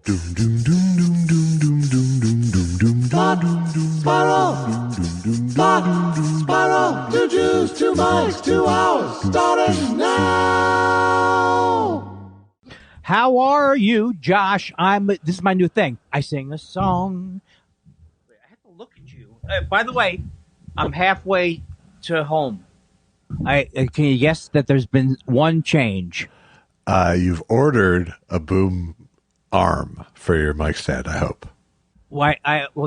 Spiral, 2 Jews, 2 mics, 2 hours, starting now. How are you, Josh? This is my new thing. I sing a song. I have to look at you. By the way, I'm halfway to home. Can you guess that there's been one change? You've ordered a boom arm for your mic stand, I hope. Well,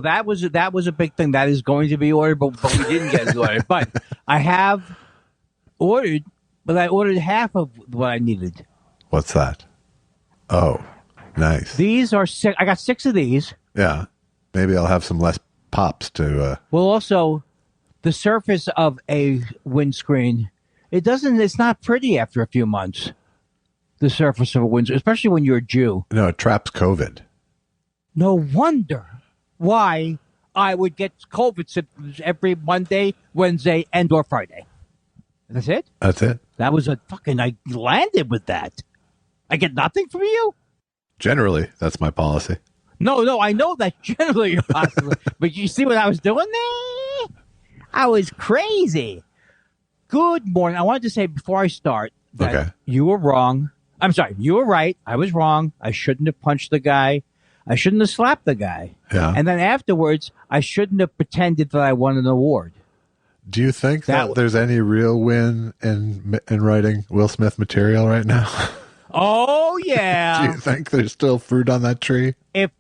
that was a big thing. That is going to be ordered, but we didn't get it ordered. But I have ordered, but I ordered half of what I needed. What's that? Oh, nice. These are 6. I got 6 of these. Yeah. Maybe I'll have some less pops to... Well, also, the surface of a windscreen, it's not pretty after a few months. The surface of a windscreen, especially when you're a Jew. No, it traps COVID. No wonder why I would get COVID symptoms every Monday, Wednesday, and or Friday. That's it? That's it. That was I landed with that. I get nothing from you? Generally, that's my policy. No, I know that generally you're possibly. But you see what I was doing there? I was crazy. Good morning. I wanted to say before I start that you were wrong. I'm sorry, you were right. I was wrong. I shouldn't have punched the guy. I shouldn't have slapped the guy. Yeah. And then afterwards, I shouldn't have pretended that I won an award. Do you think that there's any real win in writing Will Smith material right now? Oh, yeah. Do you think there's still fruit on that tree? If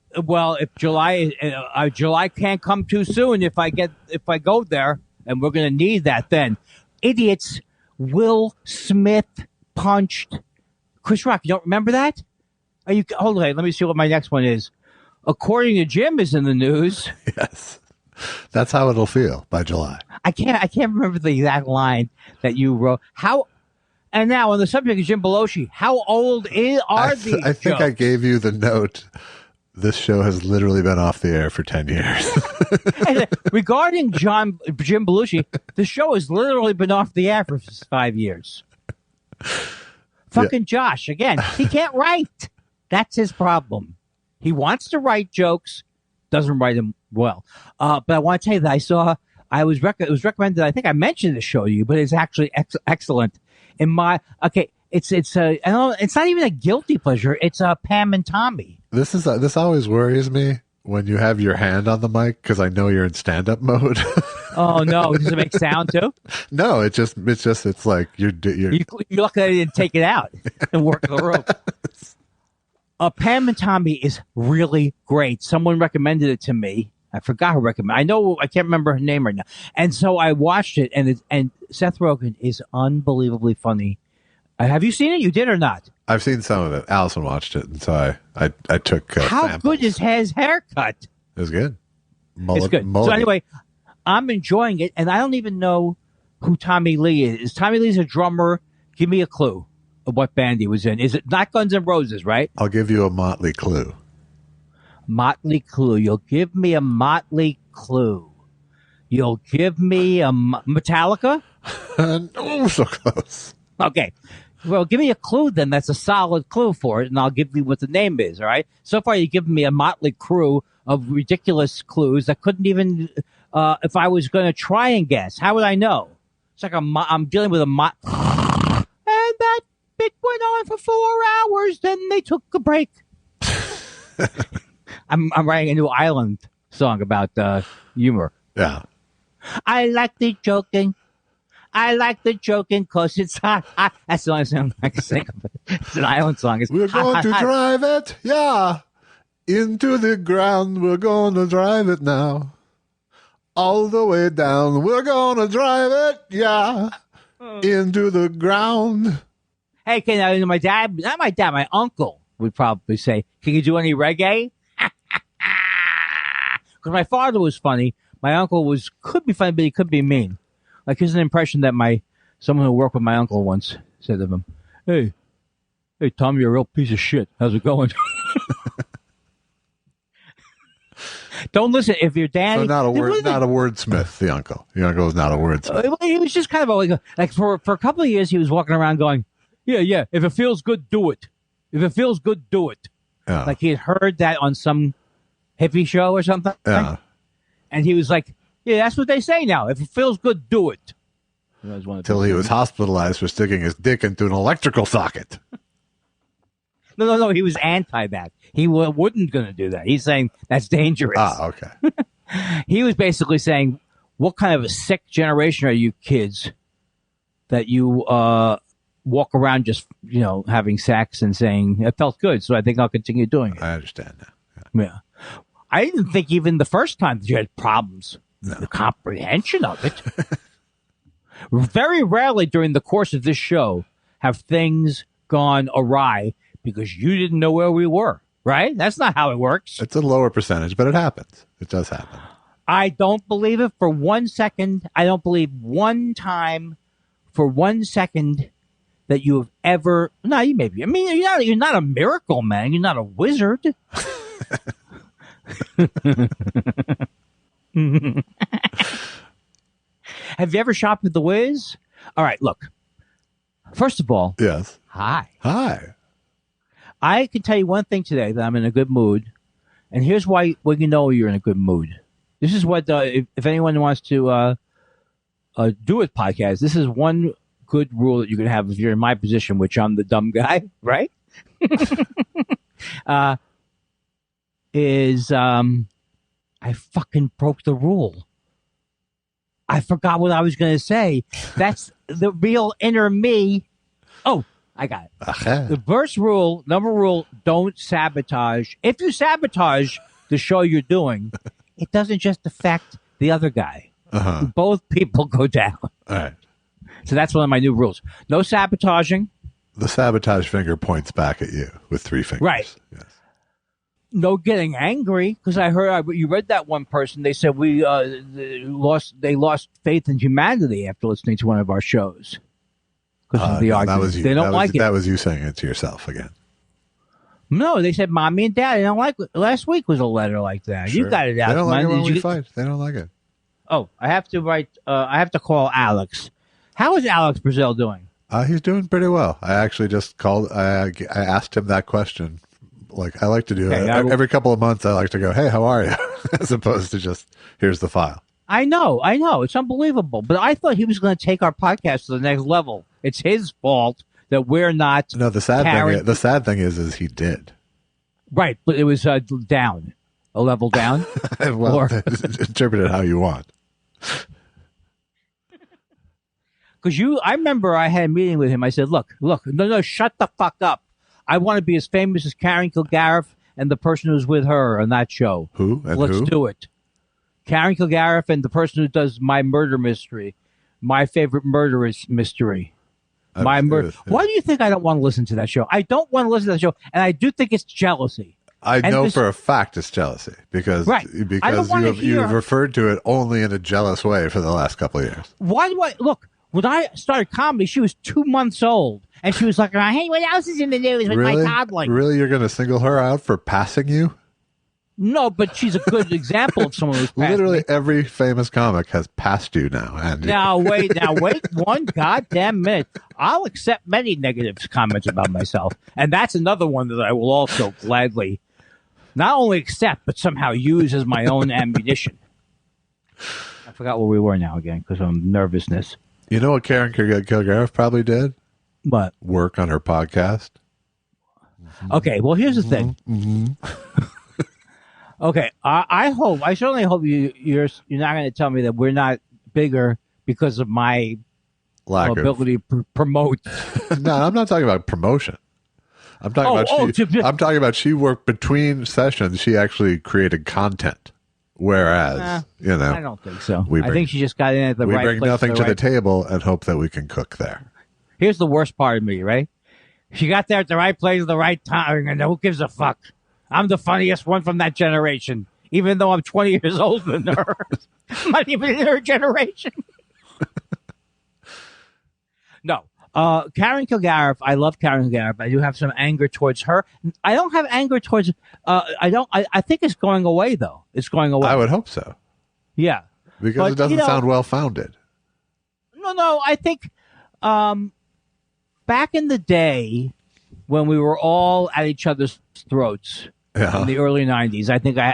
July can't come too soon, if I go there, and we're going to need that then. Idiots, Will Smith punched Chris Rock. You don't remember that? Hold on, let me see what my next one is. According to Jim is in the news. Yes. That's how it'll feel by July. I can't remember the exact line that you wrote. And now on the subject of Jim Belushi, how old are these I think I gave you the note. This show has literally been off the air for 10 years. Regarding Jim Belushi, the show has literally been off the air for 5 years. Fucking Josh, again, he can't write. That's his problem. He wants to write jokes, doesn't write them well. But I want to tell you that it was recommended. I think I mentioned the show to you, but it's actually excellent. It's not even a guilty pleasure. It's Pam and Tommy. This always worries me when you have your hand on the mic because I know you're in stand-up mode. Oh no! Does it make sound too? No, it's like you're lucky I didn't take it out and work the rope. Pam and Tommy is really great. Someone recommended it to me. I forgot who recommended. I can't remember her name right now. And so I watched it, and Seth Rogen is unbelievably funny. Have you seen it? You did or not? I've seen some of it. Allison watched it, and so I took. How samples. good is his haircut? It was good. It's good. So anyway, I'm enjoying it, and I don't even know who Tommy Lee is. Tommy Lee's a drummer. Give me a clue of what band he was in. Is it not Guns N' Roses, right? I'll give you a Motley clue. Motley Clue. You'll give me a Motley Clue. You'll give me a Metallica? Oh, so close. Okay. Well, give me a clue then. That's a solid clue for it, and I'll give you what the name is, all right? So far, you've given me a motley crew of ridiculous clues that couldn't even, if I was going to try and guess, how would I know? It's like I'm dealing with and that bit went on for 4 hours, then they took a break. I'm writing a new Island song about humor. Yeah. I like the joking because it's hot. That's the only song I can think of. It's an Island song. We're going to drive it, yeah, into the ground. We're going to drive it now. All the way down. We're going to drive it, yeah, into the ground. Hey, my uncle would probably say, can you do any reggae? Because my father was funny. My uncle could be funny, but he could be mean. Like, here's an impression that someone who worked with my uncle once said of him. Hey, Tom, you're a real piece of shit. How's it going? Don't listen. If your dad... So not a wordsmith, the uncle. The uncle was not a wordsmith. He was just kind of like for a couple of years, he was walking around going, yeah, if it feels good, do it. If it feels good, do it. Yeah. Like he had heard that on some hippie show or something. Yeah. And he was like, yeah, that's what they say now. If it feels good, do it. Until he was hospitalized for sticking his dick into an electrical socket. No. He was anti that. He wouldn't going to do that. He's saying that's dangerous. Ah, okay. He was basically saying, what kind of a sick generation are you kids that you walk around just, having sex and saying, it felt good, so I think I'll continue doing it. I understand now. Yeah. I didn't think even the first time that you had problems. No. The comprehension of it. Very rarely during the course of this show have things gone awry because you didn't know where we were, right? That's not how it works. It's a lower percentage, but it happens. It does happen. I don't believe it for 1 second. I don't believe one time for 1 second that you have ever. No, you maybe. I mean, you're not a miracle man. You're not a wizard. Have you ever shopped at the Wiz? All right, look. First of all, yes. Hi. I can tell you one thing today, that I'm in a good mood, and here's why. Well, you know you're in a good mood. This is what if anyone wants to do a podcast, this is one good rule that you can have if you're in my position, which I'm the dumb guy, right? I fucking broke the rule. I forgot what I was going to say. That's the real inner me. Oh, I got it. Okay. The first rule, number rule, don't sabotage. If you sabotage the show you're doing, it doesn't just affect the other guy. Uh-huh. Both people go down. All right. So that's one of my new rules. No sabotaging. The sabotage finger points back at you with 3 fingers. Right. Yes. No getting angry, because I heard you read that one person. They said they lost faith in humanity after listening to one of our shows because of the argument. That was you. They don't like it. That was you saying it to yourself again. No, they said mommy and daddy don't like it. Last week was a letter like that. Sure. You got it out. They don't like it when we fight. They don't like it. Oh, I have to write. I have to call Alex. How is Alex Brazil doing? He's doing pretty well. I actually just called. I asked him that question. Like I like to do every couple of months. I like to go, "Hey, how are you?" as opposed to just, "Here's the file." I know. It's unbelievable. But I thought he was going to take our podcast to the next level. It's his fault that we're not. No, the sad thing is he did. Right, but it was down, a level down. Well, interpret it how you want. Because I remember I had a meeting with him. I said, look, no, shut the fuck up. I want to be as famous as Karen Kilgariff and the person who's with her on that show. Who? And Let's who? do it. Karen Kilgariff and the person who does my murder mystery, my favorite murderous mystery. Why do you think I don't want to listen to that show? I don't want to listen to that show, and I do think it's jealousy. I know for a fact it's jealousy because you've referred to it only in a jealous way for the last couple of years. Why do I look? When I started comedy, she was 2 months old, and she was like, "Hey, what else is in the news with my toddling?" Really, you're going to single her out for passing you? No, but she's a good example of someone who's passed literally me. Every famous comic has passed you now, Andy. Now wait 1 goddamn minute. I'll accept many negative comments about myself, and that's another one that I will also gladly not only accept but somehow use as my own ammunition. I forgot where we were now again because of nervousness. You know what Karen Kilgariff probably did? What? Work on her podcast. Okay, well here's the thing. Mm-hmm. Okay, I certainly hope you're not going to tell me that we're not bigger because of my ability to promote. No, I'm not talking about promotion. I'm talking about she worked between sessions. She actually created content, whereas I don't think so. I think she just got in at the right place. We bring nothing to the table and hope that we can cook there. Here's the worst part of me, right? She got there at the right place at the right time, and who gives a fuck? I'm the funniest one from that generation, even though I'm 20 years older than her. I'm not even in her generation. No. Karen Kilgariff, I love Karen Kilgariff. I do have some anger towards her. I don't have anger towards, I think it's going away, though. It's going away. I would hope so. Yeah. Because it doesn't sound well-founded. No, I think, back in the day, when we were all at each other's throats in the early 90s.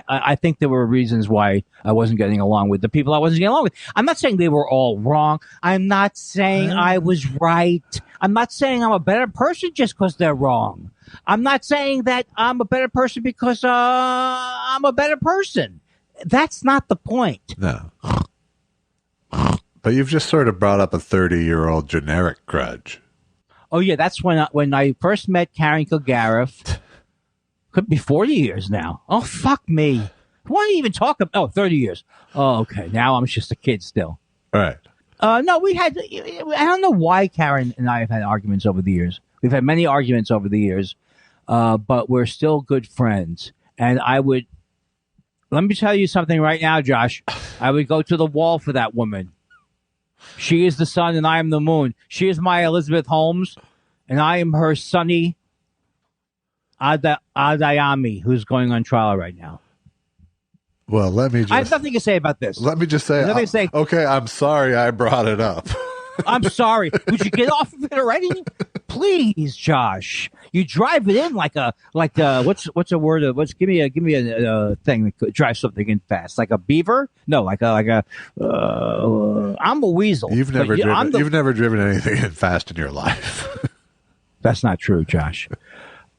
I think there were reasons why I wasn't getting along with the people I wasn't getting along with. I'm not saying they were all wrong. I'm not saying I was right. I'm not saying I'm a better person just because they're wrong. I'm not saying that I'm a better person because I'm a better person. That's not the point. No. But you've just sort of brought up a 30-year-old generic grudge. Oh, yeah, that's when I first met Karen Kilgariff. Could be 40 years now. Oh, fuck me. Why do you even talk about... Oh, 30 years. Oh, okay. Now I'm just a kid still. All right. No, we had... I don't know why Karen and I have had arguments over the years. We've had many arguments over the years, but we're still good friends. And I would... Let me tell you something right now, Josh. I would go to the wall for that woman. She is the sun and I am the moon. She is my Elizabeth Holmes, and I am her Sonny Adayami, who's going on trial right now. Well, let me just... I have nothing to say about this. Let me just say... Okay, I'm sorry I brought it up. I'm sorry. Would you get off of it already? Please, Josh. You drive it in like a what's a word? Give me a thing that could drive something in fast. Like a beaver? No, like a I'm a weasel. You've never driven anything in fast in your life. That's not true, Josh.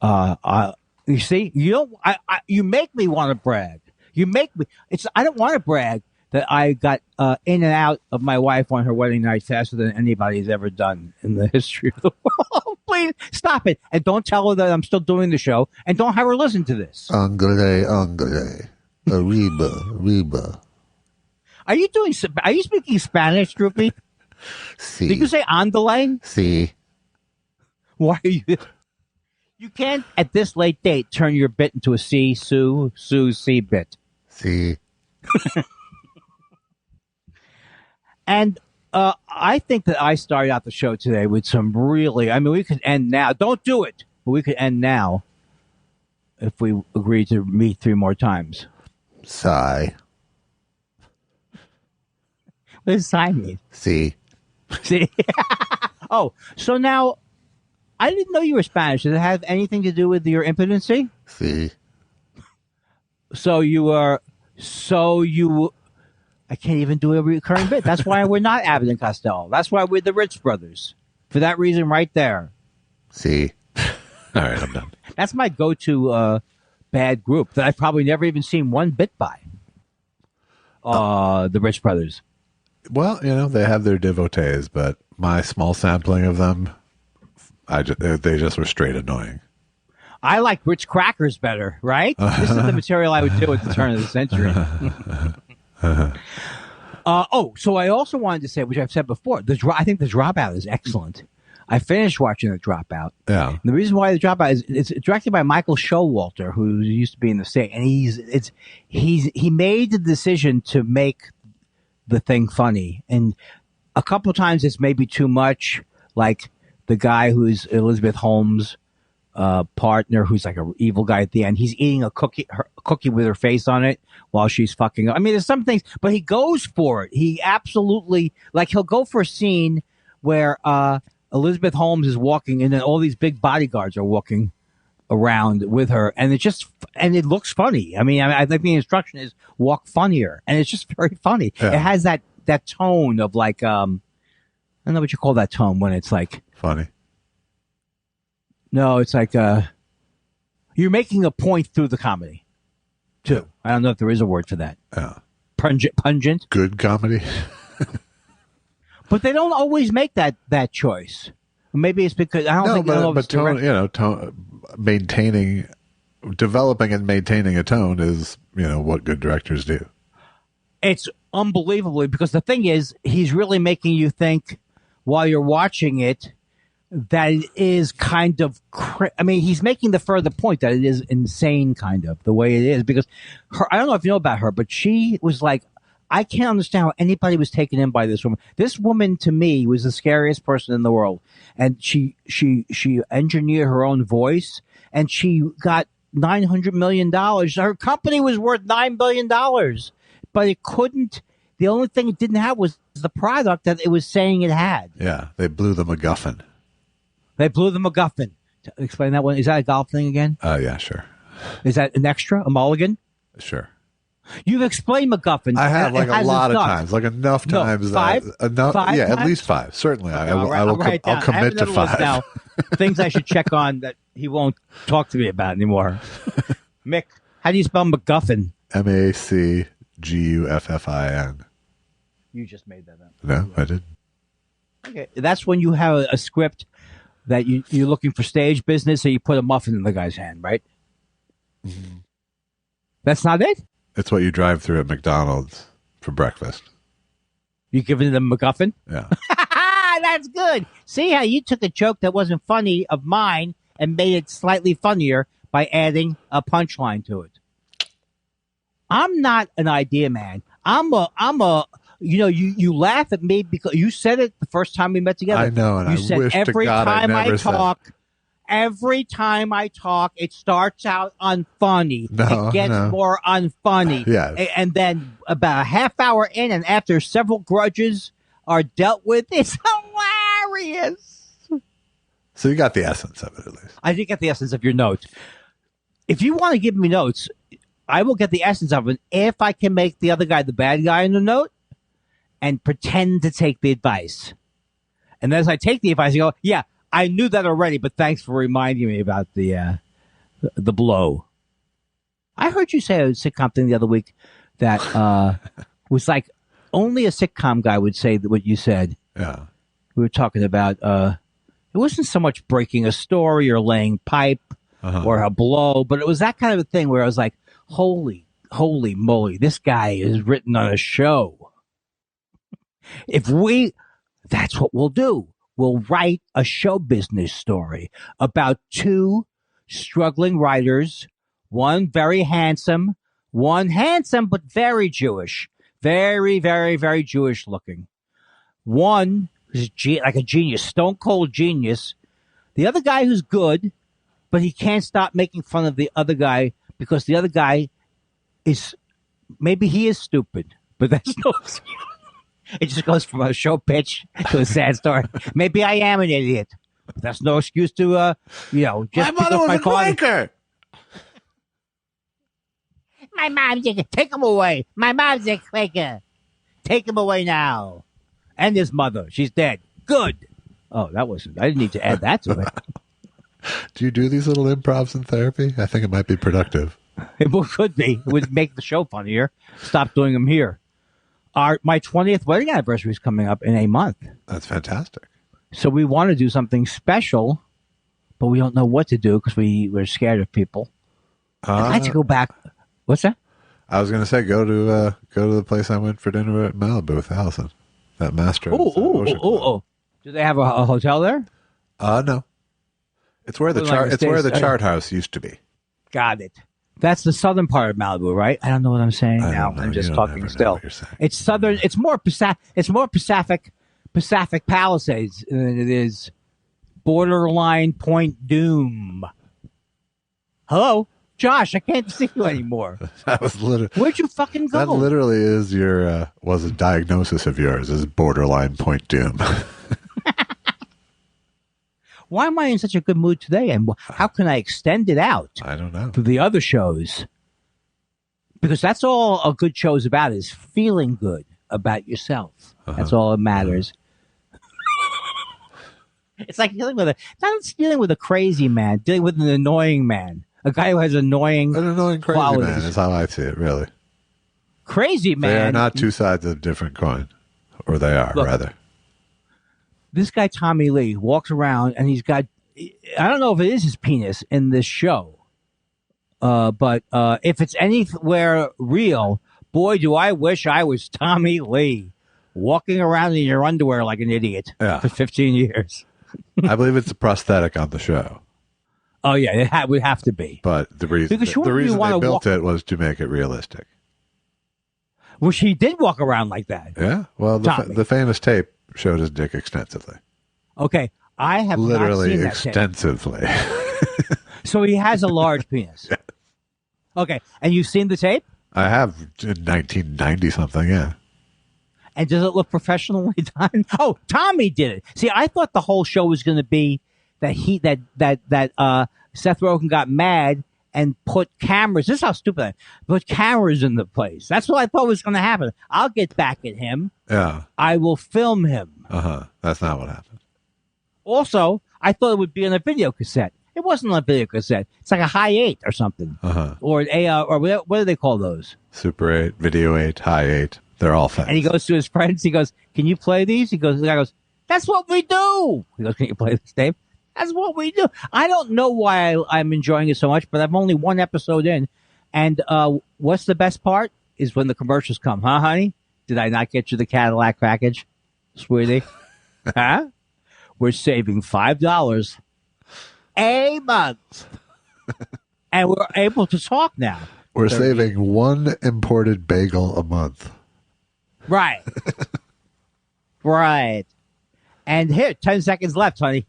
You see, you make me want to brag. You make me. I don't want to brag that I got in and out of my wife on her wedding night faster than anybody's ever done in the history of the world. Please stop it. And don't tell her that I'm still doing the show. And don't have her listen to this. Angele. Arriba. Are you speaking Spanish, Droopy? Si. Did you say andale? Si. Why are you... You can't, at this late date, turn your bit into a C, C bit. Si. And I think that I started out the show today with some really... I mean, we could end now. Don't do it. But we could end now if we agree to meet 3 more times. Sigh. What does sigh mean? Si. See? Oh, so now... I didn't know you were Spanish. Does it have anything to do with your impotency? Si. I can't even do a recurring bit. That's why we're not Abbott and Costello. That's why we're the Ritz Brothers. For that reason right there. Si. All right, I'm done. That's my go-to bad group that I've probably never even seen one bit by. The Ritz Brothers. Well, they have their devotees, but my small sampling of them... they just were straight annoying. I like Ritz crackers better, right? This is the material I would do at the turn of the century. So I also wanted to say, which I've said before, I think The Dropout is excellent. I finished watching The Dropout. Yeah. And the reason why The Dropout is it's directed by Michael Showalter, who used to be in The State, and he made the decision to make the thing funny, and a couple of times it's maybe too much, like the guy who's Elizabeth Holmes' partner, who's like an evil guy at the end. He's eating a cookie with her face on it while she's fucking. I mean, there's some things, but he goes for it. He absolutely, he'll go for a scene where Elizabeth Holmes is walking, and then all these big bodyguards are walking around with her, and it looks funny. I mean, I think the instruction is walk funnier, and it's just very funny. Yeah. It has that tone of I don't know what you call that tone when it's like funny. No, it's like you're making a point through the comedy too. Yeah. I don't know if there is a word for that. Yeah. Pungent. Good comedy. But they don't always make that choice. Maybe it's because I don't think. But tone, developing and maintaining a tone is what good directors do. It's unbelievably, because the thing is, he's really making you think while you're watching it that it is kind of he's making the further point that it is insane, kind of the way it is, because I don't know if you know about her, but she was like, I can't understand how anybody was taken in by this woman. This woman, to me, was the scariest person in the world. And she engineered her own voice, and she got $900 million. Her company was worth $9 billion, but it couldn't. The only thing it didn't have was the product that it was saying it had. Yeah, they blew the MacGuffin. Explain that one. Is that a golf thing again? Yeah, sure. Is that an extra? A mulligan? Sure. You've explained MacGuffin. I have like a lot of times, like enough No, times. five? Enough, Five yeah, times? at least 5. Certainly, I will. I'll write I'll down. commit to I have another list 5. now. Things I should check on that he won't talk to me about anymore. Mick, how do you spell MacGuffin? MACGUFFIN. You just made that up. No, I didn't. Okay, that's when you have a script that you're looking for stage business, so you put a muffin in the guy's hand, right? Mm-hmm. That's not it? It's what you drive through at McDonald's for breakfast. You giving them a MacGuffin? Yeah. That's good. See how you took a joke that wasn't funny of mine and made it slightly funnier by adding a punchline to it. I'm not an idea man. I'm a you laugh at me because you said it the first time we met together. I know, and you I said wish to every God I time never I said talk, every time I talk, it starts out unfunny. No, it gets no. more unfunny. Yes. And then about a half hour in, and after several grudges are dealt with, it's hilarious. So you got the essence of it, at least. I did get the essence of your note. If you want to give me notes, I will get the essence of it if I can make the other guy the bad guy in the note and pretend to take the advice. And as I take the advice, I go, yeah, I knew that already, but thanks for reminding me about the blow. I heard you say a sitcom thing the other week that was like only a sitcom guy would say what you said. Yeah. We were talking about it wasn't so much breaking a story or laying pipe or a blow, but it was that kind of a thing where I was like, holy moly, this guy is written on a show. That's what we'll do. We'll write a show business story about 2 struggling writers, one very handsome, but very Jewish. Very, very, very Jewish looking. One who's like a genius, stone cold genius. The other guy who's good, but he can't stop making fun of the other guy because the other guy maybe he is stupid, but that's no excuse. It just goes from a show pitch to a sad story. Maybe I am an idiot, but that's no excuse to, just my mother was a Quaker. My mom's a take him away. My mom's a Quaker. Take him away now. And his mother, she's dead. Good. Oh, I didn't need to add that to it. Do you do these little improvs in therapy? I think it might be productive. It could be. It would make the show funnier. Stop doing them here. My 20th wedding anniversary is coming up in a month. That's fantastic. So we want to do something special, but we don't know what to do because we're scared of people. I'd like to go back. What's that? I was going to say go to the place I went for dinner at Malibu with Allison. That master. Oh. Do they have a hotel there? No. It's where the chart house used to be. Got it. That's the southern part of Malibu, right? I don't know what I'm saying now. I'm just talking still. It's southern. It's more Pacific Palisades than it is borderline Point Doom. Hello, Josh. I can't see you anymore. That was literally. Where'd you fucking go? That literally is your was a diagnosis of yours is borderline Point Doom. Why am I in such a good mood today? And how can I extend it out? I don't know. To the other shows. Because that's all a good show is about, is feeling good about yourself. That's all that matters. It's like dealing with a crazy man, dealing with an annoying man. A guy who has an annoying crazy qualities. man is how I see it, really. Crazy man. They are not two sides of a different coin. Or they are, rather. This guy, Tommy Lee, walks around and he's got, I don't know if it is his penis in this show, but if it's anywhere real, boy, do I wish I was Tommy Lee walking around in your underwear like an idiot for 15 years. I believe it's a prosthetic on the show. Oh, yeah, it would have to be. But the reason they built it was to make it realistic. Which he did walk around like that. Yeah, well, the famous tape showed his dick extensively. Okay, I have literally not seen extensively. That so he has a large penis. Yeah. Okay, and you've seen the tape? I have in 1990 something. Yeah. And does it look professionally done? Oh, Tommy did it. See, I thought the whole show was going to be that Seth Rogen got mad and put cameras. This is how stupid I am. Put cameras in the place. That's what I thought was going to happen. I'll get back at him. Yeah. I will film him. That's not what happened. Also, I thought it would be on a video cassette. It wasn't on a video cassette. It's like a high 8 or something. Or what do they call those? Super 8, Video 8, High 8. They're all fast. And he goes to his friends. He goes, "Can you play these?" The guy goes, "That's what we do." He goes, "Can you play this, Dave?" That's what we do. I don't know why I'm enjoying it so much, but I'm only one episode in. And what's the best part is when the commercials come. Huh, honey? Did I not get you the Cadillac package, sweetie? Huh? We're saving $5 a month. And we're able to talk now. We're saving one imported bagel a month. Right. Right. And here, 10 seconds left, honey.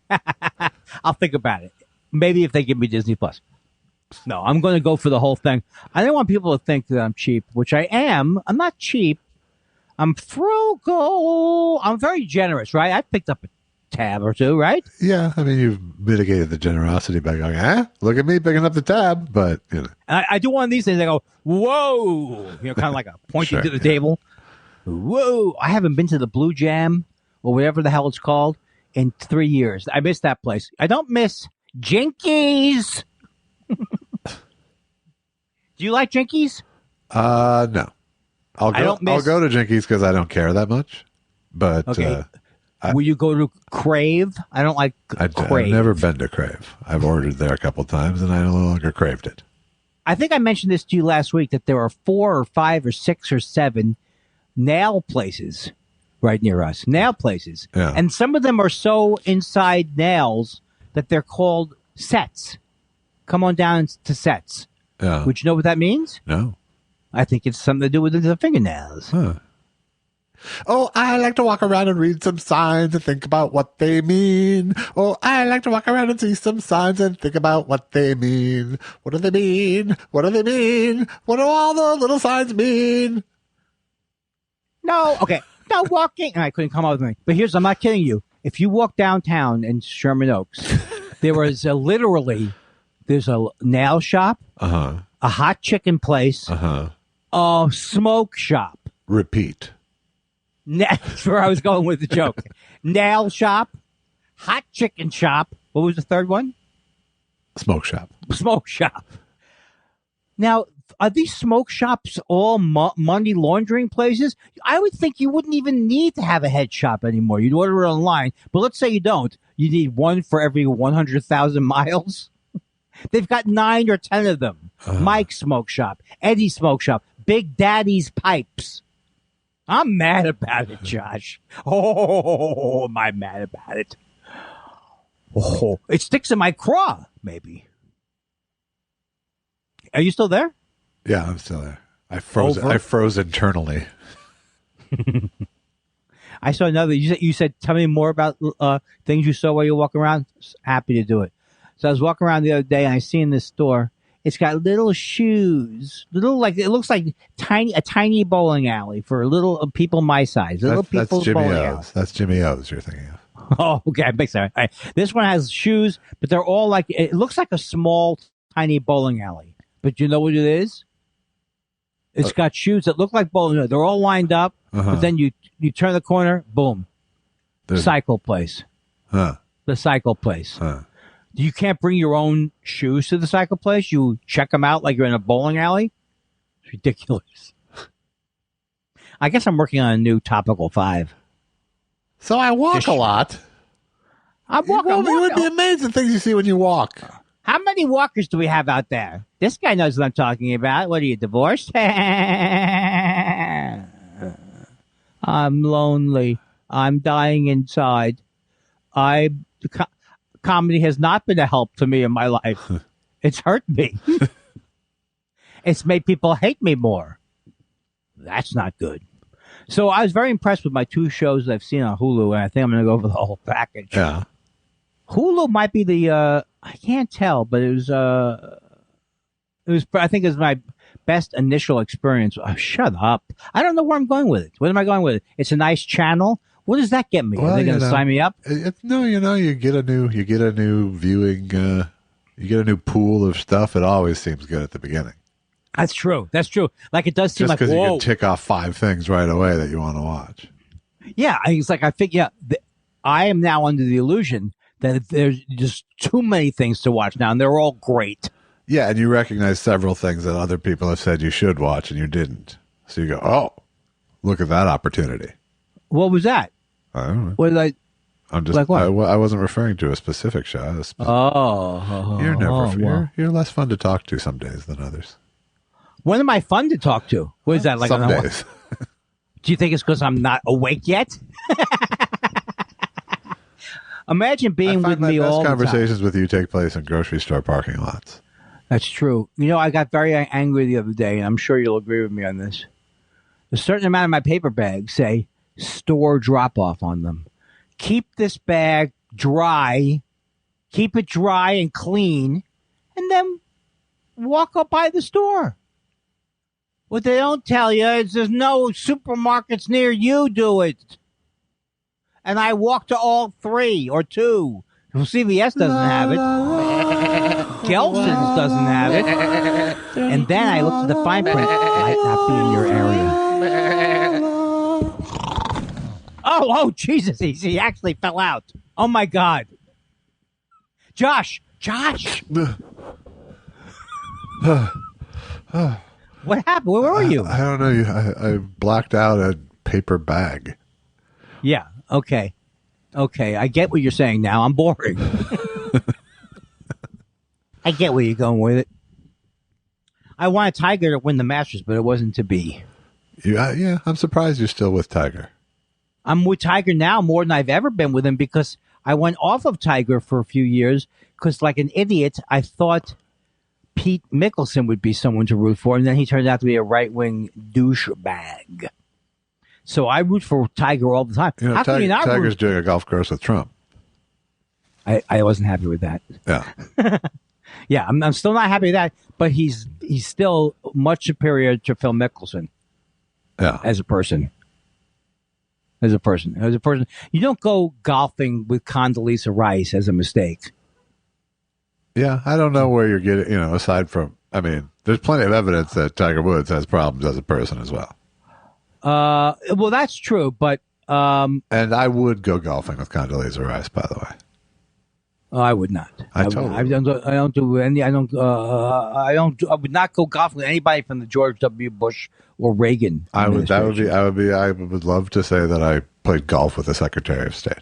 I'll think about it. Maybe if they give me Disney Plus. No, I'm going to go for the whole thing. I don't want people to think that I'm cheap, which I am. I'm not cheap. I'm frugal. I'm very generous, right? I picked up a tab or two, right? Yeah, I mean, you've mitigated the generosity by going, look at me picking up the tab, but, you know. And I do one of these things. I go, whoa, kind of like a pointing to the table. Whoa, I haven't been to the Blue Jam or whatever the hell it's called in 3 years. I miss that place. I don't miss Jinkies. Do you like Jinkies? No. I'll go to Jinkies because I don't care that much. But okay. Will you go to Crave? I don't like Crave. I've never been to Crave. I've ordered there a couple times, and I no longer craved it. I think I mentioned this to you last week that there are 4 or 5 or 6 or 7 nail places right near us. Nail places. Yeah. And some of them are so inside nails that they're called sets. Come on down to sets. Yeah. Would you know what that means? No. I think it's something to do with the fingernails. Huh. Oh, I like to walk around and read some signs and think about what they mean. Oh, I like to walk around and see some signs and think about what they mean. What do they mean? What do they mean? What do all the little signs mean? No, okay. No walking. And I couldn't come up with anything. But I'm not kidding you. If you walk downtown in Sherman Oaks, there's a nail shop, a hot chicken place, a smoke shop. Repeat. That's where I was going with the joke. Nail shop, hot chicken shop. What was the third one? Smoke shop. Smoke shop. Now, are these smoke shops all money laundering places? I would think you wouldn't even need to have a head shop anymore. You'd order it online. But let's say you don't. You need one for every 100,000 miles. They've got 9 or 10 of them. Mike's Smoke Shop, Eddie's Smoke Shop, Big Daddy's Pipes. I'm mad about it, Josh. Oh, am I mad about it? Oh, it sticks in my craw, maybe. Are you still there? Yeah, I'm still there. I froze internally. I saw another. You said, tell me more about things you saw while you walk around. Happy to do it. So I was walking around the other day and I see in this store, it's got little shoes, it looks like a tiny bowling alley for little people my size. That's Jimmy O's. That's Jimmy O's you're thinking of. Oh, okay. Makes sense. All right. This one has shoes, but they're all it looks like a small, tiny bowling alley. But you know what it is? It's got shoes that look like bowling. They're all lined up, but then you turn the corner, boom. Cycle place. The cycle place. You can't bring your own shoes to the cycle place. You check them out like you're in a bowling alley. It's ridiculous. I guess I'm working on a new topical 5. So I walk a lot. I'm walking. You would be amazed at things you see when you walk. How many walkers do we have out there? This guy knows what I'm talking about. What are you, divorced? I'm lonely. I'm dying inside. Comedy has not been a help to me in my life. It's hurt me. It's made people hate me more. That's not good. So I was very impressed with my 2 shows that I've seen on Hulu, and I think I'm going to go for the whole package. Yeah. Hulu might be the, I can't tell, but it was, I think it was my best initial experience. Oh, shut up. I don't know where I'm going with it. Where am I going with it? It's a nice channel What does that get me? Are they going to sign me up? No, you get a new viewing, you get a new pool of stuff. It always seems good at the beginning. That's true. Like it does seem just like, because you whoa. can tick off 5 things right away that you want to watch. Yeah, it's like I figure I am now under the illusion that there's just too many things to watch now, and they're all great. Yeah, and you recognize several things that other people have said you should watch, and you didn't. So you go, oh, look at that opportunity. What was that? I don't know. What did I? I'm just. Like what? I wasn't referring to a specific show. You're never. You're less fun to talk to some days than others. When am I fun to talk to? What is that like? Some days. Do you think it's because I'm not awake yet? Imagine being with me all the time. Conversations with you take place in grocery store parking lots. That's true. I got very angry the other day, and I'm sure you'll agree with me on this. A certain amount of my paper bags say store drop-off on them. Keep this bag dry, keep it dry and clean, and then walk up by the store. What they don't tell you is there's no supermarkets near you do it. And I walk to all 3 or 2. Well, CVS doesn't have it. Gelson's doesn't have it. And then I look at the fine print. Might not be in your area. Oh, Jesus. He actually fell out. Oh, my God. Josh. What happened? Where were you? I don't know. I blacked out a paper bag. Yeah. Okay. I get what you're saying now. I'm boring. I get where you're going with it. I wanted Tiger to win the Masters, but it wasn't to be. Yeah, I'm surprised you're still with Tiger. I'm with Tiger now more than I've ever been with him because I went off of Tiger for a few years because, like an idiot, I thought Pete Mickelson would be someone to root for, and then he turned out to be a right-wing douchebag. So I root for Tiger all the time. How can you not Tiger's doing a golf course with Trump. I wasn't happy with that. Yeah. Yeah, I'm still not happy with that, but he's still much superior to Phil Mickelson. Yeah. As a person. You don't go golfing with Condoleezza Rice as a mistake. Yeah, I don't know where you're getting, aside from, there's plenty of evidence that Tiger Woods has problems as a person as well. Well, that's true, but and I would go golfing with Condoleezza Rice, by the way. I would not. I would not go golfing with anybody from the George W. Bush or Reagan. I would love to say that I played golf with the Secretary of State.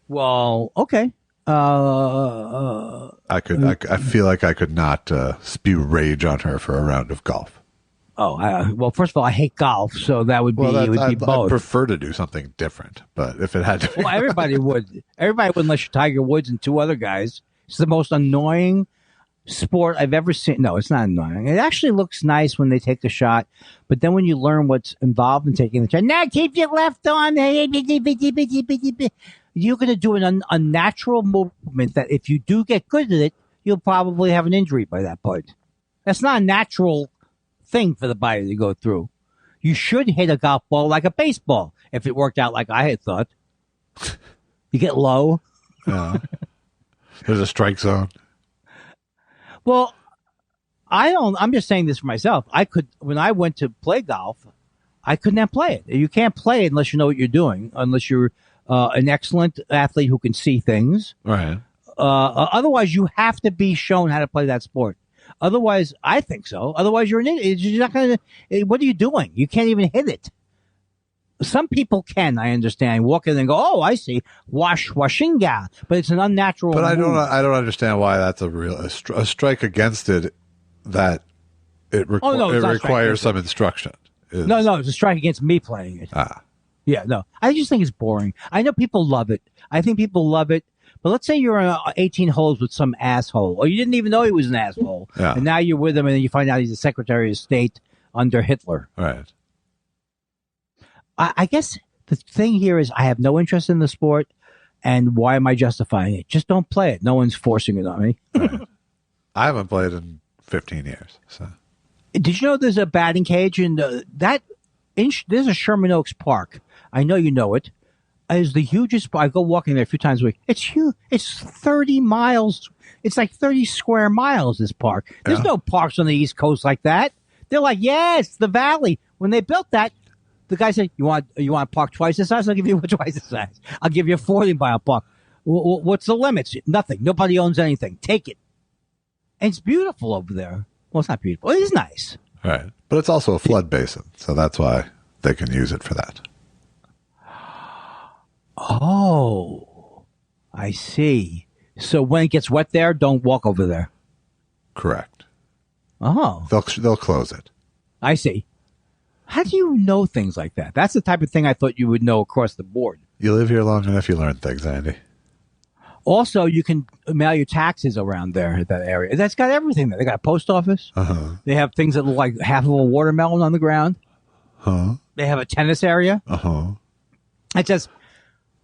Well, okay. I feel like I could not spew rage on her for a round of golf. Oh, well, first of all, I hate golf, so that would be, it would be both. I'd prefer to do something different, but if it had to be. Well, everybody would. Everybody would unless you're Tiger Woods and 2 other guys. It's the most annoying sport I've ever seen. No, it's not annoying. It actually looks nice when they take a shot, but then when you learn what's involved in taking the shot, now keep your left on. You're going to do an unnatural movement that if you do get good at it, you'll probably have an injury by that point. That's not a natural thing for the body to go through. You should hit a golf ball like a baseball if it worked out like I had thought. You get low. There's a strike zone. Well, I'm just saying this for myself. When I went to play golf, I could not play it. You can't play it unless you know what you're doing, unless you're an excellent athlete who can see things. Right. Otherwise, you have to be shown how to play that sport. Otherwise, I think so. Otherwise, you're an idiot. You're not going to. What are you doing? You can't even hit it. Some people can, I understand, walk in and go, "Oh, I see, washinga," but it's an unnatural. But move. I don't understand why that's a strike against it. That it requires some instruction. No, it's a strike against me playing it. Yeah, no, I just think it's boring. I know people love it. I think people love it. But let's say you're on 18 holes with some asshole, or you didn't even know he was an asshole, and now you're with him, and then you find out he's the Secretary of State under Hitler. Right. I guess the thing here is I have no interest in the sport, and why am I justifying it? Just don't play it. No one's forcing it on me. Right. I haven't played in 15 years. So. Did you know there's a batting cage in there's a Sherman Oaks Park? I know you know it. is the hugest. I go walking there a few times a week. It's huge. It's 30 miles. It's like 30 square miles, this park. There's no parks on the East Coast like that. They're like, it's the Valley. When they built that, the guy said, you want a park twice the size? I'll give you twice the size. I'll give you a 40-mile park. What's the limits? Nothing. Nobody owns anything. Take it. And it's beautiful over there. Well, it's not beautiful. It is nice. Right. But it's also a flood basin, so that's why they can use it for that. Oh, I see. So when it gets wet there, don't walk over there. Correct. Oh. They'll close it. I see. How do you know things like that? That's the type of thing I thought you would know across the board. You live here long enough, you learn things, Andy. Also, you can mail your taxes around there at that area. That's got everything there. They got a post office. Uh-huh. They have things that look like half of a watermelon on the ground. Huh? They have a tennis area. Uh-huh. It's just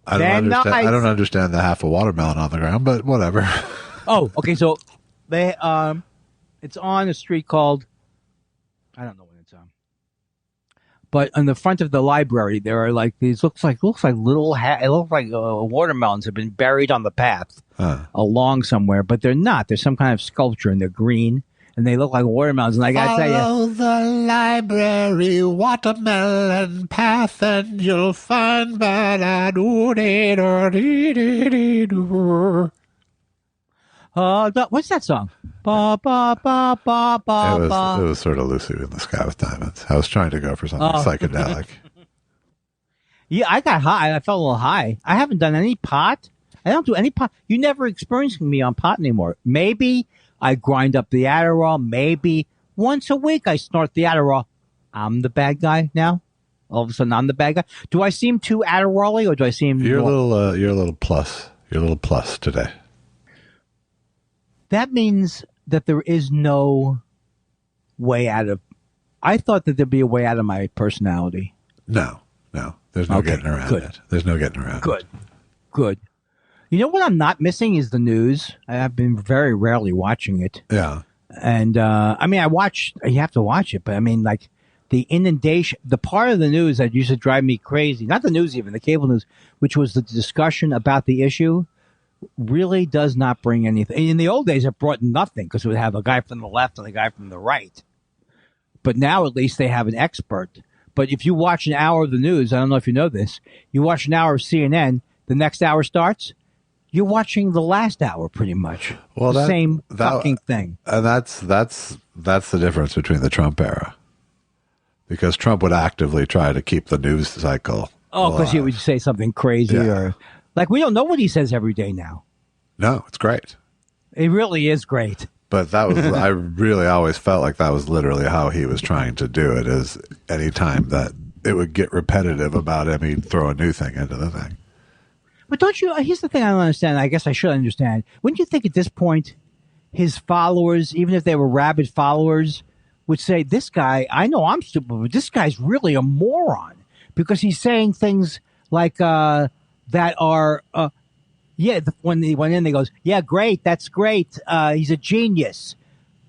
I don't understand the half a watermelon on the ground, but whatever. Oh, okay. So they it's on a street called, I don't know when it's on, but on the front of the library there are like these looks like little it looks like watermelons have been buried on the path along somewhere, but they're not. There's some kind of sculpture and they're green and they look like watermelons. And I gotta tell you, follow the library watermelon path and you'll find what's that song? Ba ba ba ba ba. It was sort of Lucy in the Sky with Diamonds. I was trying to go for something psychedelic. Yeah, I got high. I felt a little high. I haven't done any pot. I don't do any pot. You never experienced me on pot anymore. Maybe I grind up the Adderall. Maybe once a week I snort the Adderall. I'm the bad guy now. All of a sudden, I'm the bad guy. Do I seem too Adderall-y, or do I seem? You're a little plus. You're a little plus today. That means that there is no way out of. I thought that there'd be a way out of my personality. No. There's no getting around it. There's no getting around it. Good. You know what I'm not missing is the news. I've been very rarely watching it. Yeah. And, I mean, you have to watch it, but I mean, like, the inundation, the part of the news that used to drive me crazy, not the news even, the cable news, which was the discussion about the issue, really does not bring anything. In the old days, it brought nothing because it would have a guy from the left and a guy from the right. But now at least they have an expert. But if you watch an hour of the news, I don't know if you know this, you watch an hour of CNN, the next hour starts, you're watching the last hour pretty much. Well, the same fucking thing. And that's the difference between the Trump era. Because Trump would actively try to keep the news cycle. Oh, because he would say something crazy or like we don't know what he says every day now. No, it's great. It really is great. But that was I really always felt like that was literally how he was trying to do it. Is any time that it would get repetitive about him, he'd throw a new thing into the thing. But don't you? Here's the thing I don't understand. I guess I should understand. Wouldn't you think at this point, his followers, even if they were rabid followers, would say, "This guy, I know I'm stupid, but this guy's really a moron because he's saying things like that are." When he went in, they goes, "Yeah, great, that's great. He's a genius.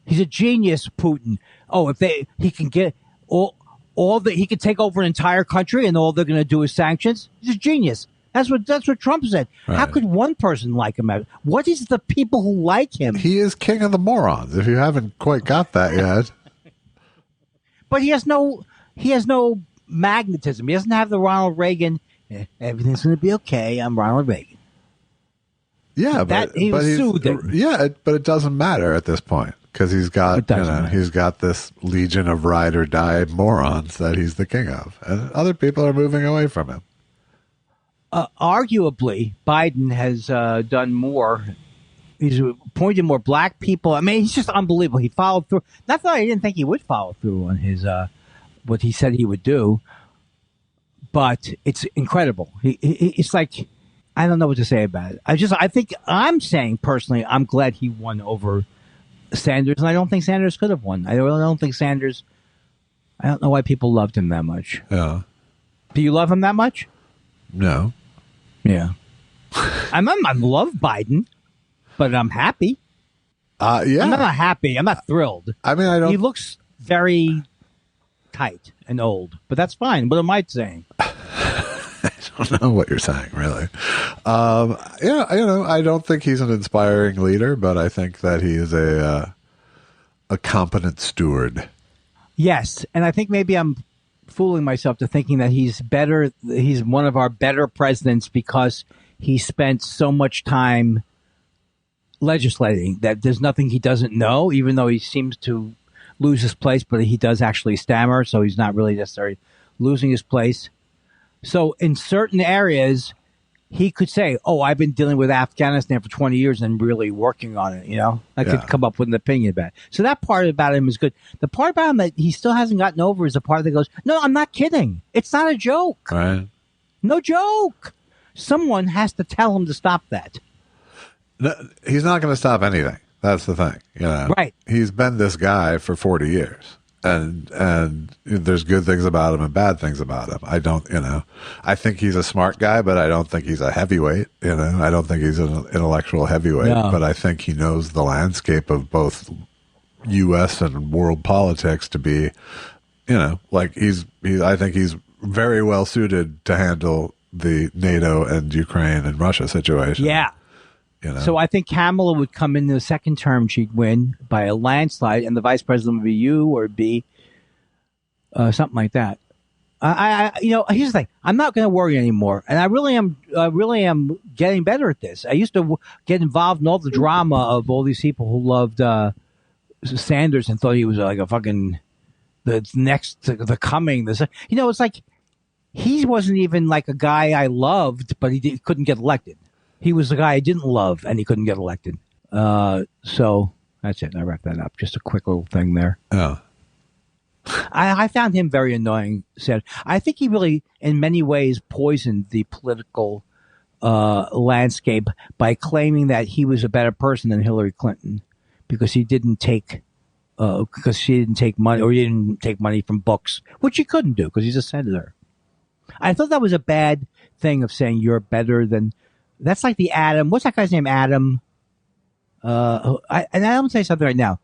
He's a genius, Putin. Oh, he can get he can take over an entire country, and all they're going to do is sanctions. He's a genius." That's what Trump said. Right. How could one person like him? What is the people who like him? He is king of the morons. If you haven't quite got that yet, but he has no magnetism. He doesn't have the Ronald Reagan. Everything's going to be okay. I'm Ronald Reagan. Yeah, but he's soothing. Yeah, but it doesn't matter at this point because he's got he's got this legion of ride or die morons that he's the king of, and other people are moving away from him. Arguably, Biden has done more. He's appointed more black people. I mean, he's just unbelievable. He followed through. Not that I didn't think he would follow through on his what he said he would do, but it's incredible. It's like. I don't know what to say about it. I think I'm saying personally, I'm glad he won over Sanders, and I don't think Sanders could have won. I really don't think Sanders. I don't know why people loved him that much. Yeah. Do you love him that much? No. Yeah. I love Biden, but I'm happy. Yeah. I'm not happy. I'm not thrilled. I mean, I don't. He looks very tight and old, but that's fine. What am I saying? don't know what you're saying, really. Yeah, I don't think he's an inspiring leader, but I think that he is a competent steward. Yes, and I think maybe I'm fooling myself to thinking that he's better. He's one of our better presidents because he spent so much time legislating that there's nothing he doesn't know, even though he seems to lose his place, but he does actually stammer, so he's not really necessarily losing his place. So in certain areas, he could say, oh, I've been dealing with Afghanistan for 20 years and really working on it, I could come up with an opinion about it. So that part about him is good. The part about him that he still hasn't gotten over is the part that goes, no, I'm not kidding. It's not a joke. Right. No joke. Someone has to tell him to stop that. No, he's not going to stop anything. That's the thing. Right. He's been this guy for 40 years. And there's good things about him and bad things about him. I think he's a smart guy, but I don't think he's a heavyweight. I don't think he's an intellectual heavyweight, but I think he knows the landscape of both U.S. and world politics to be, I think he's very well suited to handle the NATO and Ukraine and Russia situation. Yeah. So I think Kamala would come in the second term. She'd win by a landslide, and the vice president would be you or be something like that. Here's the thing: I'm not going to worry anymore, and I really am getting better at this. I used to get involved in all the drama of all these people who loved Sanders and thought he was like a fucking the coming. It's like he wasn't even like a guy I loved, but he couldn't get elected. He was the guy I didn't love, and he couldn't get elected. So that's it. I wrapped that up. Just a quick little thing there. Oh. I found him very annoying. I think he really, in many ways, poisoned the political landscape by claiming that he was a better person than Hillary Clinton because he didn't take because she didn't take money, or he didn't take money from books, which he couldn't do because he's a senator. I thought that was a bad thing of saying you're better than. That's like the Adam. What's that guy's name? Adam. And I'm going to say something right now.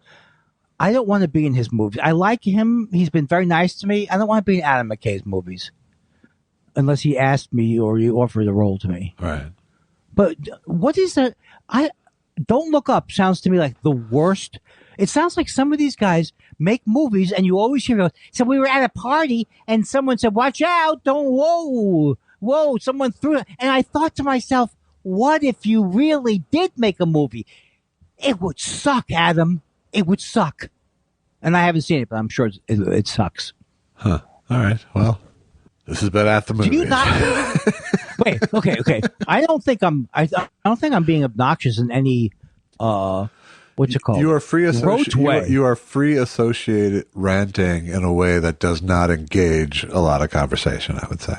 I don't want to be in his movies. I like him. He's been very nice to me. I don't want to be in Adam McKay's movies unless he asked me or he offered a role to me. Right. But what is that? Don't Look Up sounds to me like the worst. It sounds like some of these guys make movies and you always hear, so we were at a party and someone said, watch out. Whoa, someone threw it. And I thought to myself, what if you really did make a movie? It would suck, Adam. It would suck. And I haven't seen it, but I'm sure it sucks. Huh. All right. Well, this has been At the Movies. Do you not? Wait. Okay. I don't think I'm being obnoxious in any. What's it called? You are free. You are free associated ranting in a way that does not engage a lot of conversation, I would say.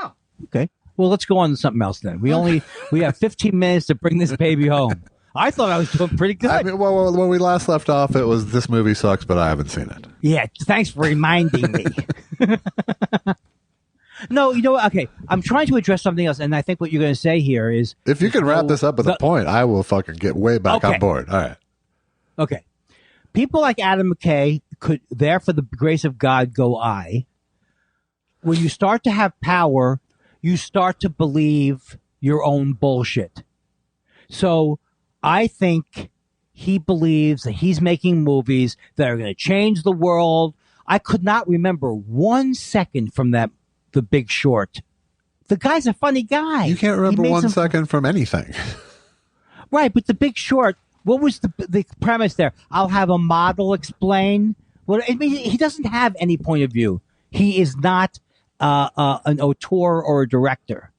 Oh, okay. Well, let's go on to something else then. We have 15 minutes to bring this baby home. I thought I was doing pretty good. I mean, well, when we last left off, it was this movie sucks, but I haven't seen it. Yeah, thanks for reminding me. No, you know what? Okay, I'm trying to address something else, and I think what you're going to say here is... If you can wrap this up with a point, I will fucking get way back on board. All right. Okay. People like Adam McKay could, there for the grace of God, go I. When you start to have power, you start to believe your own bullshit. So I think he believes that he's making movies that are going to change the world. I could not remember 1 second from The Big Short. The guy's a funny guy. You can't remember 1 second from anything. Right, but The Big Short, what was the premise there? I'll have a model explain. Well, I mean, he doesn't have any point of view. He is not an auteur or a director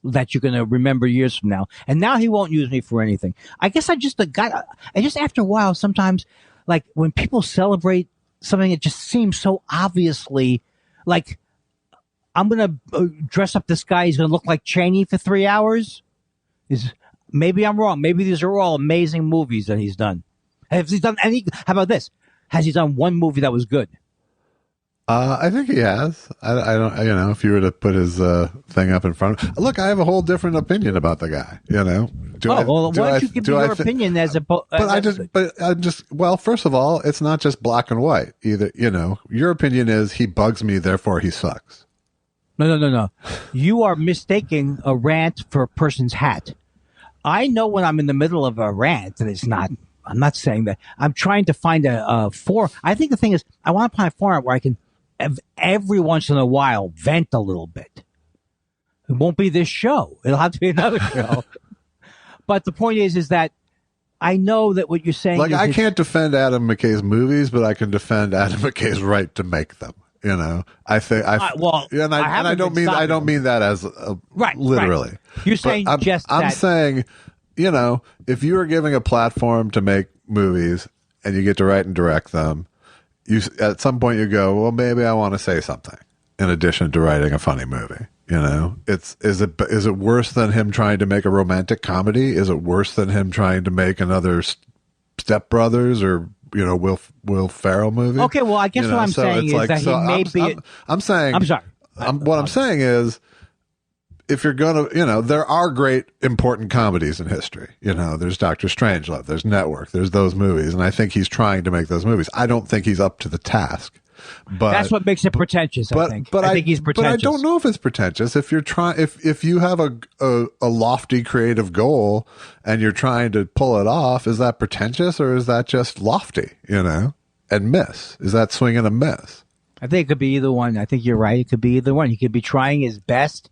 that you're going to remember years from now. And now he won't use me for anything. I guess I just after a while, sometimes, like when people celebrate something, it just seems so obviously like, I'm going to dress up this guy. He's going to look like Cheney for 3 hours. Maybe I'm wrong. Maybe these are all amazing movies that he's done. Has he done any? How about this? Has he done one movie that was good? I think he has. I don't, if you were to put his thing up in front of, look, I have a whole different opinion about the guy, why don't you give me your opinion as a, well, first of all, it's not just black and white either. Your opinion is he bugs me, therefore he sucks. No. You are mistaking a rant for a person's hat. I know when I'm in the middle of a rant and it's not. I'm not saying that. I'm trying to find a forum. I think the thing is, I want to find a forum where I can, every once in a while, vent a little bit. It won't be this show. It'll have to be another show. But the point is that I know that what you're saying like, is... I can't defend Adam McKay's movies, but I can defend Adam McKay's right to make them. You know, I think I don't mean that as literally. Right. You're saying I'm saying, you know, if you are giving a platform to make movies and you get to write and direct them, you at some point you go, well, maybe I want to say something in addition to writing a funny movie. You know, is it worse than him trying to make a romantic comedy? Is it worse than him trying to make another Step Brothers or, you know, Will Ferrell movie? Okay, well, I guess what I'm saying is that he may be... I'm saying... I'm sorry. What I'm saying is, if you're going to, you know, there are great, important comedies in history. You know, there's Dr. Strangelove, there's Network, there's those movies, and I think he's trying to make those movies. I don't think he's up to the task. But that's what makes it pretentious. I think he's pretentious. But I don't know if it's pretentious. If you're trying, if you have a lofty creative goal and you're trying to pull it off, is that pretentious or is that just lofty? You know, and miss. Is that swing and a miss? I think it could be either one. I think you're right. It could be either one. He could be trying his best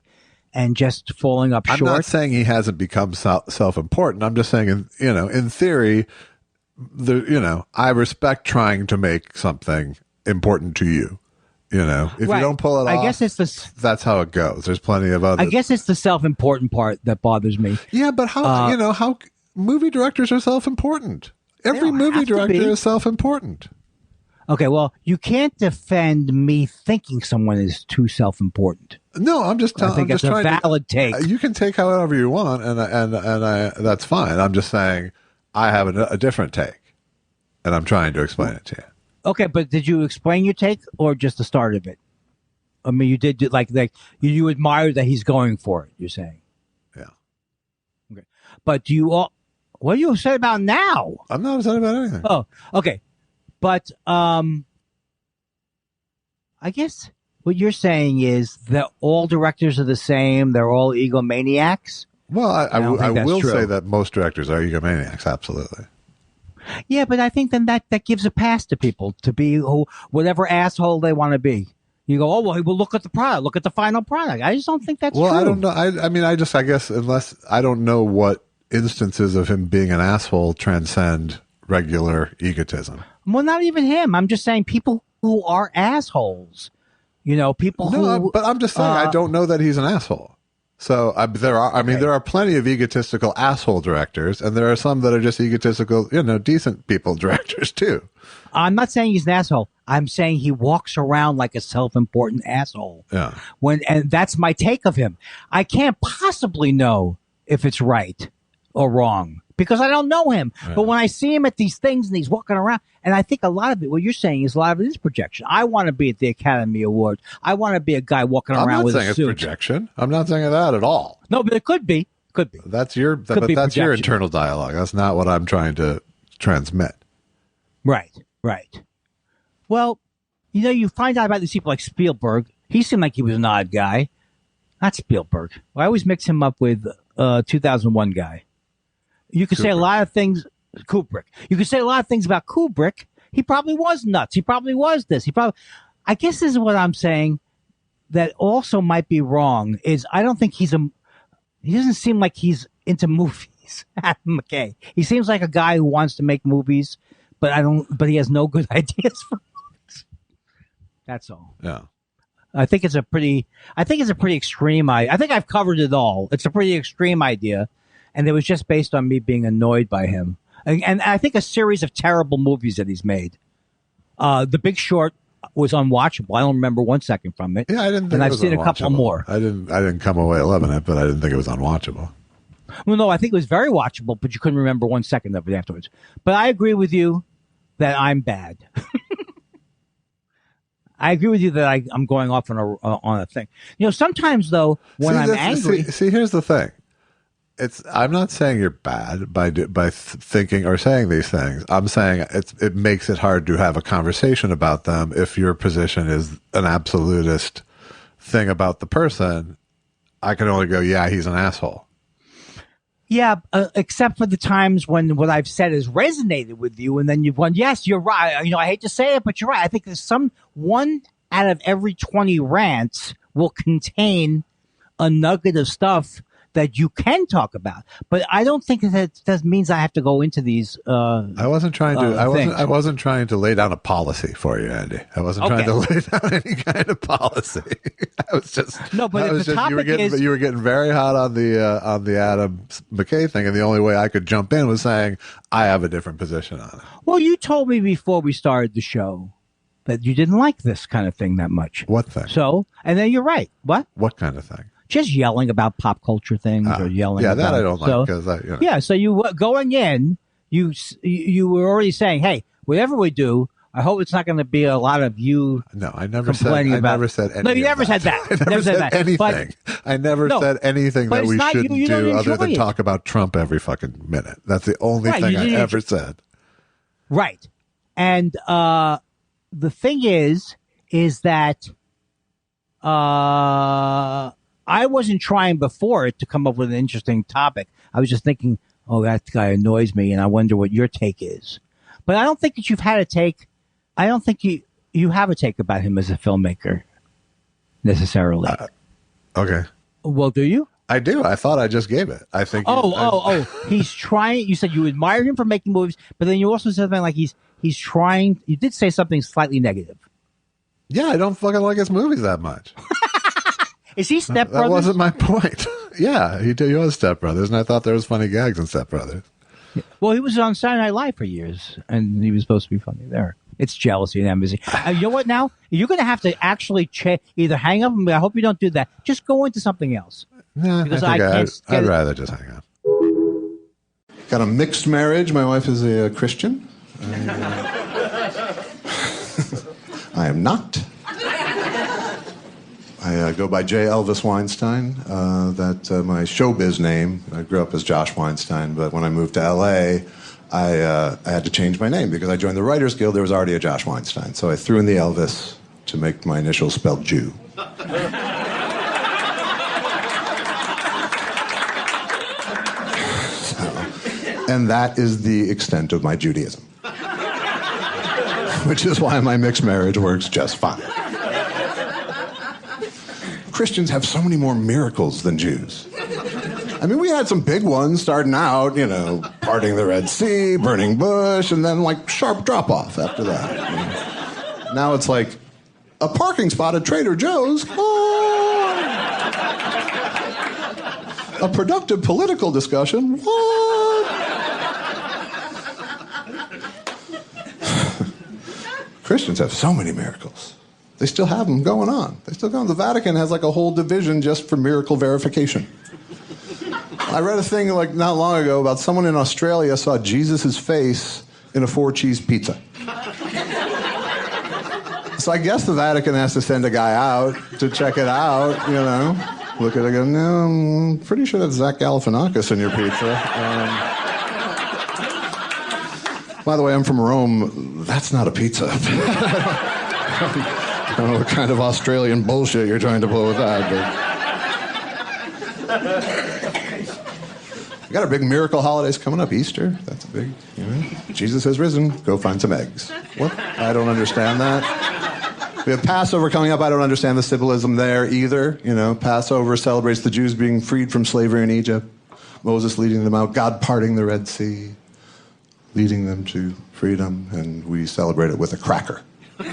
and just falling up short. I'm not saying he hasn't become self-important. I'm just saying, in theory, I respect trying to make something important to you. You know, if you don't pull it off, I guess that's how it goes. There's plenty of other. I guess it's the self-important part that bothers me. Yeah, but how movie directors are self-important. Every movie director is self-important. Okay, well, you can't defend me thinking someone is too self-important. No, I'm just telling. I think it's a valid take. You can take however you want, and that's fine. I'm just saying I have a different take, and I'm trying to explain it to you. Okay, but did you explain your take or just the start of it? I mean, you did like you admire that he's going for it. You're saying, yeah. Okay, but what are you upset about now? I'm not upset about anything. Oh, okay, but I guess what you're saying is that all directors are the same. They're all egomaniacs. Well, I will say that most directors are egomaniacs. Absolutely. Yeah, but I think then that gives a pass to people to be whatever asshole they want to be. You go, oh, well, look at the product. Look at the final product. I just don't think that's true. Well, I don't know. I guess unless I don't know what instances of him being an asshole transcend regular egotism. Well, not even him. I'm just saying people who are assholes. You know, people who... But I'm just saying I don't know that he's an asshole. So there are plenty of egotistical asshole directors, and there are some that are just egotistical, decent people directors too. I'm not saying he's an asshole. I'm saying he walks around like a self-important asshole. Yeah. And that's my take of him. I can't possibly know if it's right or wrong because I don't know him. Right. But when I see him at these things and he's walking around, and I think a lot of it, what you're saying is a lot of it is projection. I want to be at the Academy Awards. I want to be a guy walking around with a suit. I'm not saying it's projection. I'm not saying that at all. No, but it could be. Could be. That's your internal dialogue. That's not what I'm trying to transmit. Right. Well, you find out about these people like Spielberg. He seemed like he was an odd guy. Not Spielberg. I always mix him up with 2001 guy. You could say a lot of things. Kubrick. You could say a lot of things about Kubrick. He probably was nuts. He probably was this. I guess this is what I'm saying that also might be wrong is I don't think he doesn't seem like he's into movies. Adam McKay. He seems like a guy who wants to make movies, but he has no good ideas for movies. That's all. Yeah. I think it's a pretty extreme I think I've covered it all. It's a pretty extreme idea. And it was just based on me being annoyed by him. And I think a series of terrible movies that he's made. The Big Short was unwatchable. I don't remember 1 second from it. Yeah, I didn't think and it I've was seen unwatchable. A couple more. I didn't come away loving it, but I didn't think it was unwatchable. Well, no, I think it was very watchable, but you couldn't remember 1 second of it afterwards. But I agree with you that I'm bad. I agree with you that I'm going off on a thing. Sometimes though, when I'm angry. See, here's the thing. I'm not saying you're bad by thinking or saying these things. I'm saying it makes it hard to have a conversation about them if your position is an absolutist thing about the person, I can only go, yeah, he's an asshole. Yeah, except for the times when what I've said has resonated with you, and then you've gone, yes, you're right. I hate to say it, but you're right. I think there's one out of every 20 rants will contain a nugget of stuff that you can talk about. But I don't think that means I have to go into these. I wasn't trying to. I wasn't trying to lay down a policy for you, Andy. I wasn't trying to lay down any kind of policy. I was just no. But if the topic you were getting very hot on the Adam McKay thing, and the only way I could jump in was saying I have a different position on it. Well, you told me before we started the show that you didn't like this kind of thing that much. What thing? So, and then you're right. What? What kind of thing? Just yelling about pop culture things or yelling. Yeah, about, that I don't like because Yeah, so you going in, you were already saying, hey, whatever we do, I hope it's not going to be a lot of you. No, I never said. I never said anything. No, you never said that. I never said anything. I never said anything that we shouldn't do other than talk about Trump every fucking minute. That's the only thing I ever said. Right, and the thing is that I wasn't trying before it to come up with an interesting topic. I was just thinking, oh, that guy annoys me, and I wonder what your take is. But I don't think that you've had a take. I don't think you have a take about him as a filmmaker, necessarily. Okay. Well, do you? I do. I thought I just gave it. I think. He's trying. You said you admire him for making movies, but then you also said something like he's trying. You did say something slightly negative. Yeah, I don't fucking like his movies that much. Is he Step Brothers? That wasn't my point. Yeah, he was Step Brothers, and I thought there was funny gags in Step Brothers. Yeah. Well, he was on Saturday Night Live for years, and he was supposed to be funny there. It's jealousy and envy. You know what? Now you're going to have to actually either hang up. I hope you don't do that. Just go into something else. Nah, because I'd rather just hang up. Got a mixed marriage. My wife is a Christian. I am not. I go by J. Elvis Weinstein. That's my showbiz name. I grew up as Josh Weinstein, but when I moved to L.A., I had to change my name because I joined the Writers Guild. There was already a Josh Weinstein, so I threw in the Elvis to make my initials spelled Jew. And that is the extent of my Judaism. Which is why my mixed marriage works just fine. Christians have so many more miracles than Jews. I mean, we had some big ones starting out, parting the Red Sea, burning bush, and then sharp drop-off after that. Now it's like a parking spot at Trader Joe's. Oh! A productive political discussion. What? Christians have so many miracles. They still have them going on. They still go on. The Vatican has a whole division just for miracle verification. I read a thing not long ago about someone in Australia saw Jesus' face in a 4-cheese pizza. So I guess the Vatican has to send a guy out to check it out, Look at it and go, no, I'm pretty sure that's Zach Galifianakis in your pizza. By the way, I'm from Rome. That's not a pizza. I don't know what kind of Australian bullshit you're trying to pull with that, but... We got our big miracle holidays coming up. Easter, that's a big, Jesus has risen. Go find some eggs. What? I don't understand that. We have Passover coming up. I don't understand the symbolism there either. Passover celebrates the Jews being freed from slavery in Egypt. Moses leading them out. God parting the Red Sea. Leading them to freedom. And we celebrate it with a cracker. The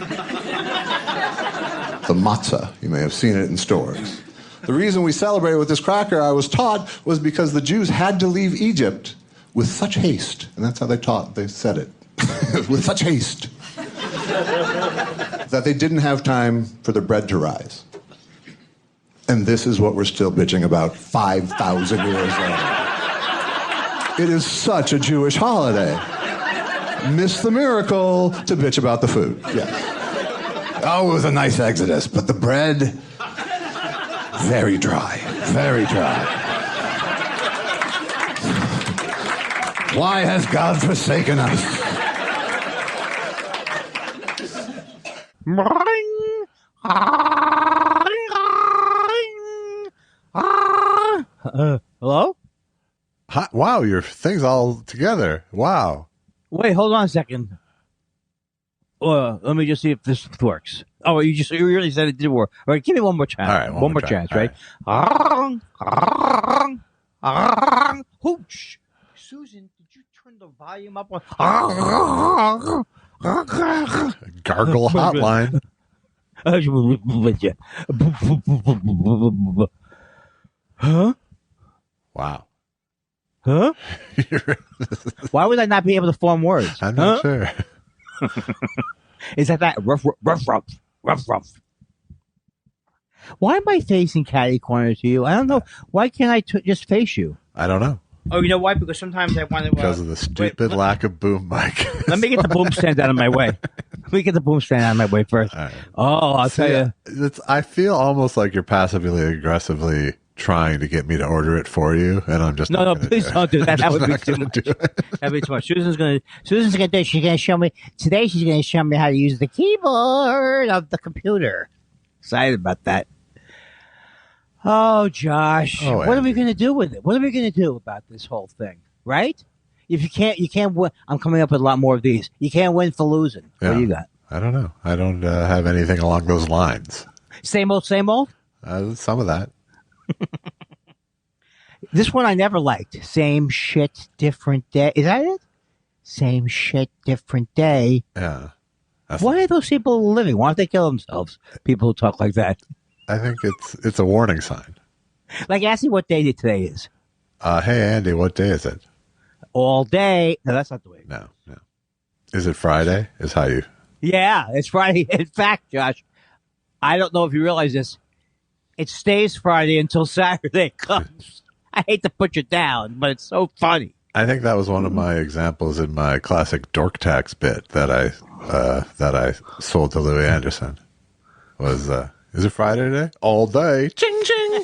matzah. You may have seen it in stores. The reason we celebrate it with this cracker, I was taught, was because the Jews had to leave Egypt with such haste. And that's how they said it. With such haste. That they didn't have time for the bread to rise. And this is what we're still bitching about 5,000 years later. It is such a Jewish holiday. Miss the miracle to bitch about the food. Yes. Oh, it was a nice exodus, but the bread... very dry. Very dry. Why has God forsaken us? Hello? Hi, wow, your thing's all together. Wow. Wait, hold on a second. Let me just see if this works. Oh, you really said it did work. All right, give me one more chance. All right, one more chance, right? Hooch. Susan, did you turn the volume up? Gargle hotline. Huh? Wow. Huh? Why would I not be able to form words? I'm not sure. Is that rough? Why am I facing catty corner to you? I don't know. Why can't I just face you? I don't know. Oh, you know why? Because sometimes I want to... Because of the stupid lack of boom mic. Let me get the boom stand out of my way. Let me get the boom stand out of my way first. Right. Oh, I'll tell you. I feel almost like you're passively aggressively trying to get me to order it for you, and I'm just No, please don't do that. That would be too much. That'd be too much. Susan's gonna do. She's gonna show me today. She's gonna show me how to use the keyboard of the computer. Excited about that. Oh, Josh, what are we gonna do with it? What are we gonna do about this whole thing? Right? If you can't win. I'm coming up with a lot more of these. You can't win for losing. Yeah. What do you got? I don't know. I don't have anything along those lines. Same old, same old. Some of that. This one I never liked. Same shit, different day. Is that it? Same shit, different day. Yeah. Why are those people living? Why don't they kill themselves? People who talk like that. I think it's a warning sign. Like, ask me what day today is. Hey, Andy, what day is it? All day. No, that's not the way. No. Is it Friday? Is how you... Yeah, it's Friday. In fact, Josh, I don't know if you realize this. It stays Friday until Saturday comes. I hate to put you down, but it's so funny. I think that was one of my examples in my classic dork tax bit that I sold to Louis Anderson. Was is it Friday today? All day. Ching ching.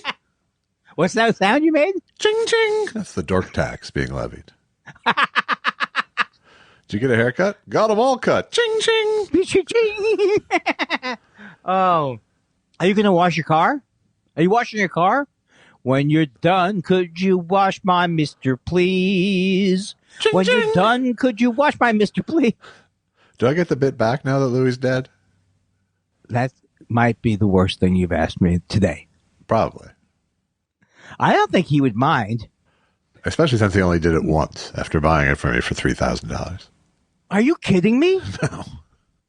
What's that sound you made? Ching ching. That's the dork tax being levied. Did you get a haircut? Got them all cut. Ching ching. Ching ching. Oh, are you going to wash your car? Are you washing your car? When you're done, could you wash my Mr. Please? Ching, when ching. you're done, could you wash my Mr. Please? Do I get the bit back now that Louis is dead? That might be the worst thing you've asked me today. Probably. I don't think he would mind. Especially since he only did it once after buying it from me for $3,000. Are you kidding me? No.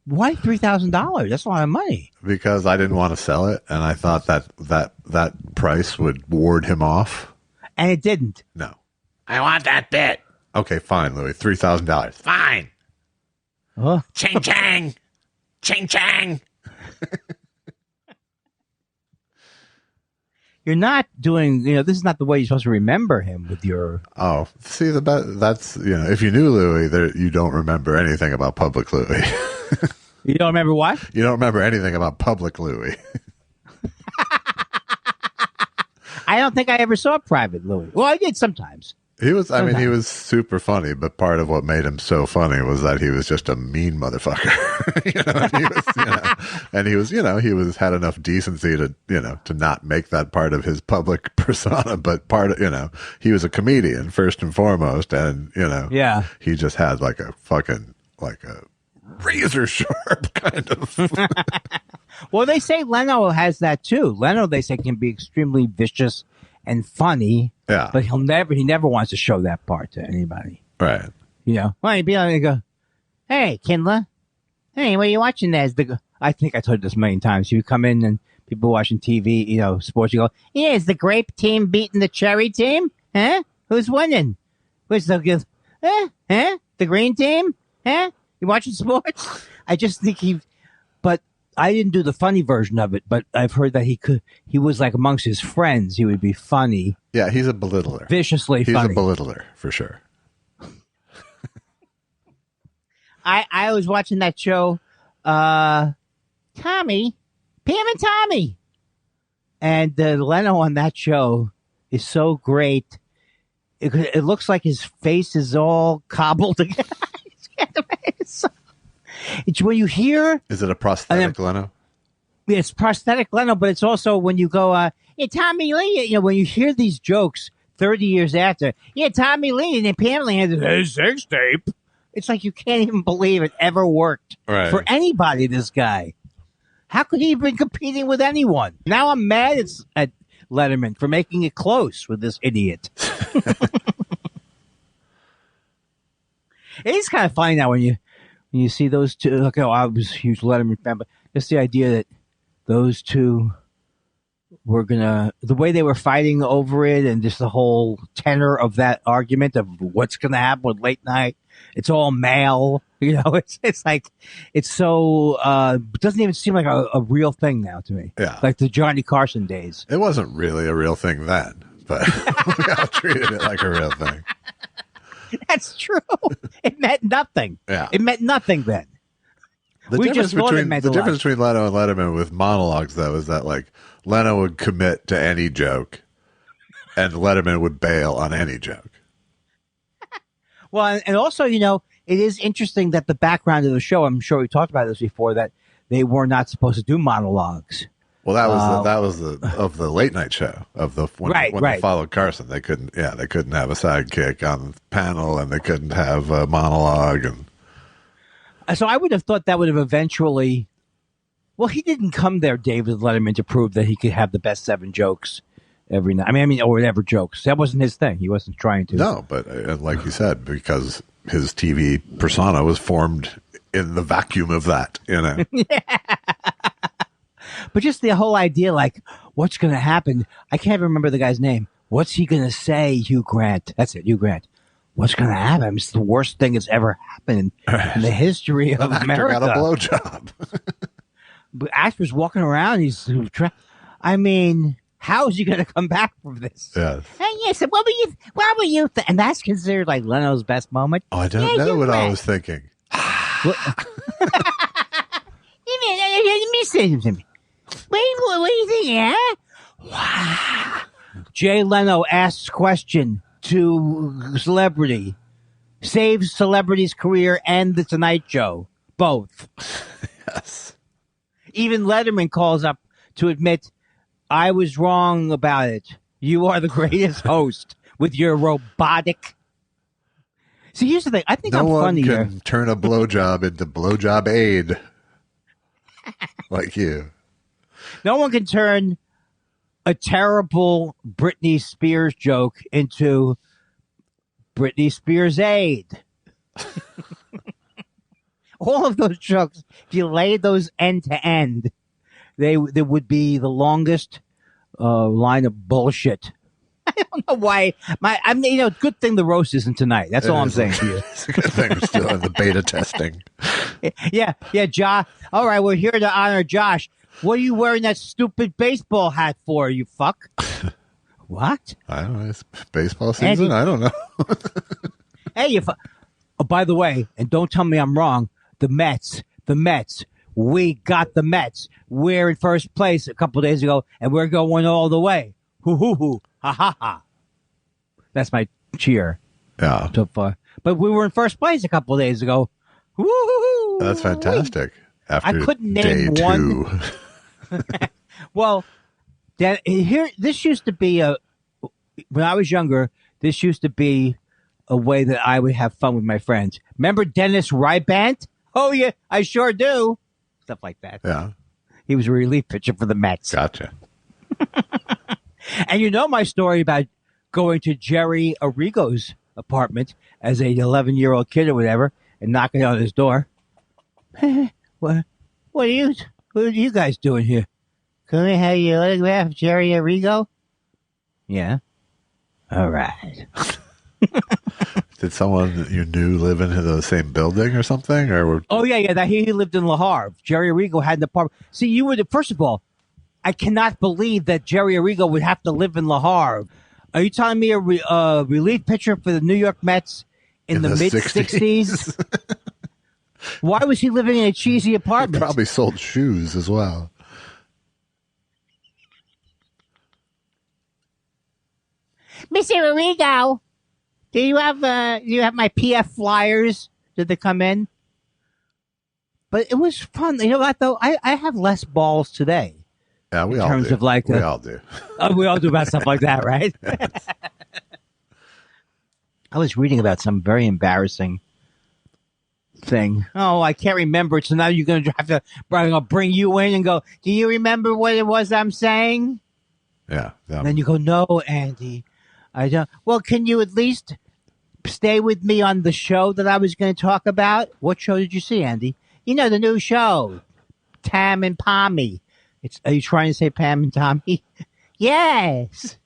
Why $3,000? That's a lot of money. Because I didn't want to sell it, and I thought that price would ward him off. And it didn't. No. I want that bit. Okay, fine, Louis. $3,000. Fine. Huh? Ching chang. Ching chang. You're not doing, this is not the way you're supposed to remember him with your... Oh, see, that's, if you knew Louis, you don't remember anything about public Louis. You don't remember what? You don't remember anything about public Louis. I don't think I ever saw Private Louis. Well, I did sometimes. He was super funny, but part of what made him so funny was that he was just a mean motherfucker. And he had enough decency to not make that part of his public persona, but he was a comedian first and foremost, and yeah, he just had like a razor sharp kind of. Well, they say Leno has that too. Leno, they say, can be extremely vicious and funny. Yeah. But he never wants to show that part to anybody. Right. Well, he'd be like, and go, hey, Kindler. Hey, what are you watching there? I think I told you this a million times. You come in and people watching TV, sports, you go, yeah, is the grape team beating the cherry team? Huh? Who's winning? Who's the, the green team? Huh? You watching sports? I just think but I didn't do the funny version of it, but I've heard that he was like amongst his friends, he would be funny. Yeah, he's a belittler. Viciously funny. He's a belittler, for sure. I was watching that show, Tommy, Pam and Tommy. And Leno on that show is so great. It looks like his face is all cobbled together. It's when you hear... Is it a prosthetic Leno? It's prosthetic Leno, but it's also when you go, yeah, Tommy Lee. You know, when you hear these jokes 30 years after, yeah, Tommy Lee and apparently had his sex tape. It's like you can't even believe it ever worked for anybody. This guy, how could he have been competing with anyone? Now I'm mad at Letterman for making it close with this idiot. It is kind of funny now when you see those two. Like, oh, I was a huge Letterman fan, but just the idea that those two were the way they were fighting over it, and just the whole tenor of that argument of what's gonna happen with late night. It's all male, you know. It's like it's so it doesn't even seem like a real thing now to me. Yeah, like the Johnny Carson days. It wasn't really a real thing then, but we all treated it like a real thing. That's true. It meant nothing. Yeah. It meant nothing then. The difference between Leno and Letterman with monologues, though, is that like Leno would commit to any joke, and Letterman would bail on any joke. Well, and also, you know, it is interesting that the background of the show. I'm sure we talked about this before, that they were not supposed to do monologues. Well, that was of the late night show when they followed Carson. They couldn't have a sidekick on the panel, and they couldn't have a monologue. And so I would have thought that would have eventually. Well, he didn't come there, David Letterman, to prove that he could have the best 7 jokes every night. I mean, or whatever jokes. That wasn't his thing. He wasn't trying to. No, but like you said, because his TV persona was formed in the vacuum of that, you know. Yeah. But just the whole idea, like, what's going to happen? I can't remember the guy's name. What's he going to say, Hugh Grant? That's it, Hugh Grant. What's going to happen? It's the worst thing that's ever happened in the history of America. Got a blowjob. But actors walking around, I mean, how is he going to come back from this? Yes. And yes, what were you and that's considered like Leno's best moment? Oh, I don't know what I was thinking. Let me say something. Wait, what do you think, huh? Wow. Jay Leno asks question to celebrity. Saves celebrity's career and the Tonight Show. Both. Yes. Even Letterman calls up to admit, I was wrong about it. You are the greatest host with your robotic. See, here's the thing. I think I'm funnier. No one can turn a blowjob into blowjob aid like you. No one can turn a terrible Britney Spears joke into Britney Spears aid. All of those jokes, if you laid those end to end, they would be the longest line of bullshit. I don't know why. Good thing the roast isn't tonight. That's all I'm saying to you. It's a good thing we're still in the beta testing. Yeah, Josh. All right, we're here to honor Josh. What are you wearing that stupid baseball hat for, you fuck? What? I don't know. It's baseball season? I don't know. Hey, oh, by the way, and don't tell me I'm wrong, the Mets. We got the Mets. We're in first place a couple days ago, and we're going all the way. Hoo, hoo, hoo. Ha, ha, ha. That's my cheer. Yeah. So far. But we were in first place a couple days ago. Woo-hoo-hoo. That's fantastic. After I couldn't name day one. 2. Well, this used to be when I was younger, this used to be a way that I would have fun with my friends. Remember Dennis Rybant? Oh, yeah, I sure do. Stuff like that. Yeah. He was a relief pitcher for the Mets. Gotcha. And you know my story about going to Jerry Arrigo's apartment as a 11-year-old kid or whatever and knocking on his door. What are you guys doing here? Can we have your autograph, Jerry Arrigo? Yeah. All right. Did someone you knew live in the same building or something? Oh, yeah. That he lived in La Havre. Jerry Arrigo had an apartment. See, first of all, I cannot believe that Jerry Arrigo would have to live in La Havre. Are you telling me a relief pitcher for the New York Mets in the mid-60s? Why was he living in a cheesy apartment? He probably sold shoes as well. Mr. Arrigo, do you have my PF flyers? Did they come in? But it was fun. You know what, though? I have less balls today Yeah, we in all terms do. of like we all do. we all do about stuff like that, right? I was reading about some very embarrassing thing. Oh, I can't remember it. So now you're going to have to bring you in and go, do you remember what it was I'm saying? Yeah. And then you go, no, Andy, I don't. Well, can you at least stay with me on the show that I was going to talk about? What show did you see, Andy? You know, the new show, Tam and Pommy. Are you trying to say Pam and Tommy? Yes.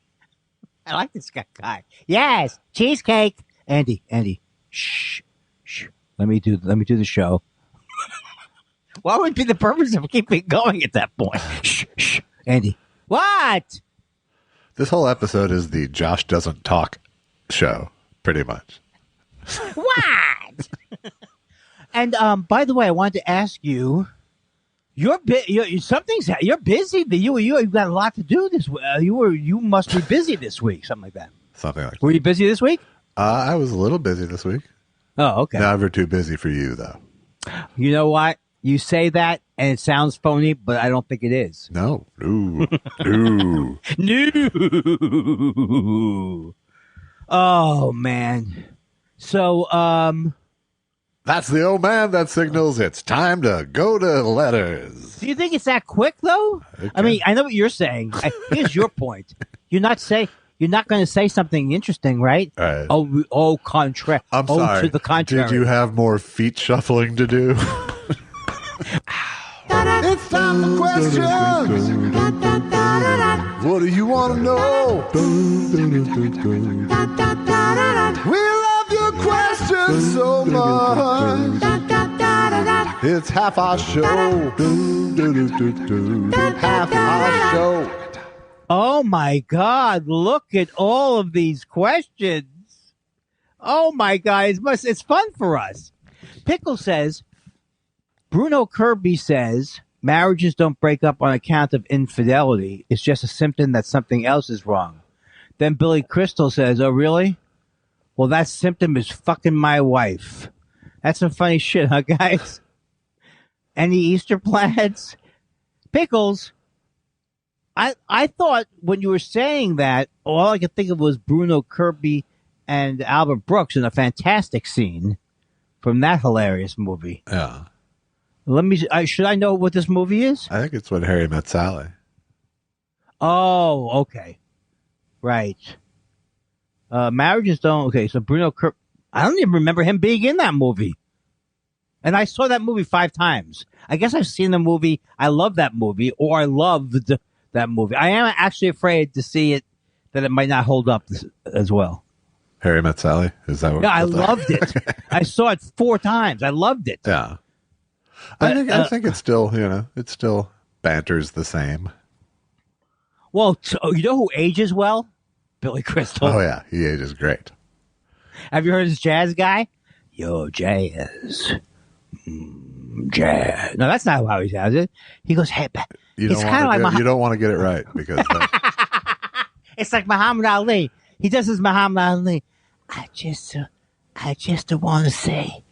I like this guy. Yes. Cheesecake. Andy. Shh. Let me do the show. What would be the purpose of keeping going at that point? Shh. Andy. What? This whole episode is the Josh Doesn't Talk show, pretty much. What? And by the way, I wanted to ask you, you're busy. You've got a lot to do this. You must be busy this week, something like that. Something like that. Were you busy this week? I was a little busy this week. Oh, okay. Never too busy for you, though. You know what? You say that, and it sounds phony, but I don't think it is. No. Ooh. Ooh. No. Oh, man. So, That's the old man that signals it's time to go to letters. do you think it's that quick, though? Okay. I mean, I know what you're saying. Here's your point. You're not going to say something interesting, right? Right. I'm sorry. To the contrary. Did you have more feet shuffling to do? It's time for questions. What do you want to know? We love your questions so much. It's half our show. Half our show. Oh my God, look at all of these questions. Oh my God, it's fun for us. Pickle says, Bruno Kirby says, marriages don't break up on account of infidelity. It's just a symptom that something else is wrong. Then Billy Crystal says, oh really? Well, that symptom is fucking my wife. That's some funny shit, huh, guys? Any Easter plans? Pickles. I thought when you were saying that, all I could think of was Bruno Kirby and Albert Brooks in a fantastic scene from that hilarious movie. Yeah. Should I know what this movie is? I think it's When Harry Met Sally. Oh, okay. Right. Marriages don't, okay, so Bruno Kirby, I don't even remember him being in that movie. And I saw that movie 5 times. I guess I've seen the movie, I love that movie, or I loved that movie. I am actually afraid to see it, that it might not hold up as well. Harry Met Sally? Is that what? Yeah, I loved it. I saw it 4 times. I loved it. Yeah. I think it's still, it still banters the same. Well, you know who ages well? Billy Crystal. Oh, yeah. He ages great. Have you heard this jazz guy? Yo, jazz. Jazz. No, that's not how he says it. He goes, hey, You it's kind of like you don't want to get it right because it's like Muhammad Ali. He does his Muhammad Ali. I just want to say.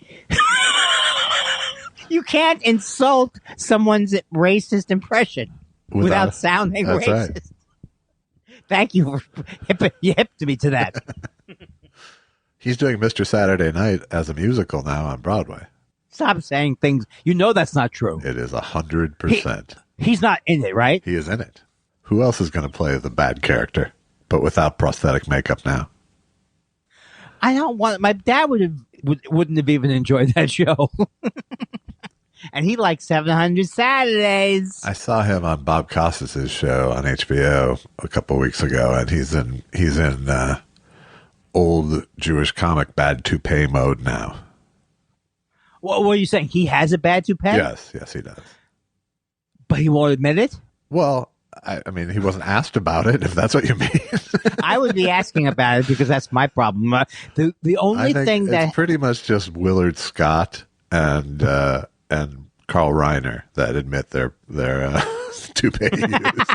You can't insult someone's racist impression without sounding that's racist. Right. Thank you for you hipped me to that. He's doing Mr. Saturday Night as a musical now on Broadway. Stop saying things. You know that's not true. It is 100%. He's not in it, right? He is in it. Who else is going to play the bad character, but without prosthetic makeup now? I don't want. My dad wouldn't have even enjoyed that show. And he likes 700 Saturdays. I saw him on Bob Costas' show on HBO a couple weeks ago, and he's in old Jewish comic bad toupee mode now. What were you saying? He has a bad toupee? Yes, he does. But he won't admit it? Well, I mean, he wasn't asked about it, if that's what you mean. I would be asking about it because that's my problem. The only thing it's that pretty much just Willard Scott and Carl Reiner that admit their toupee use.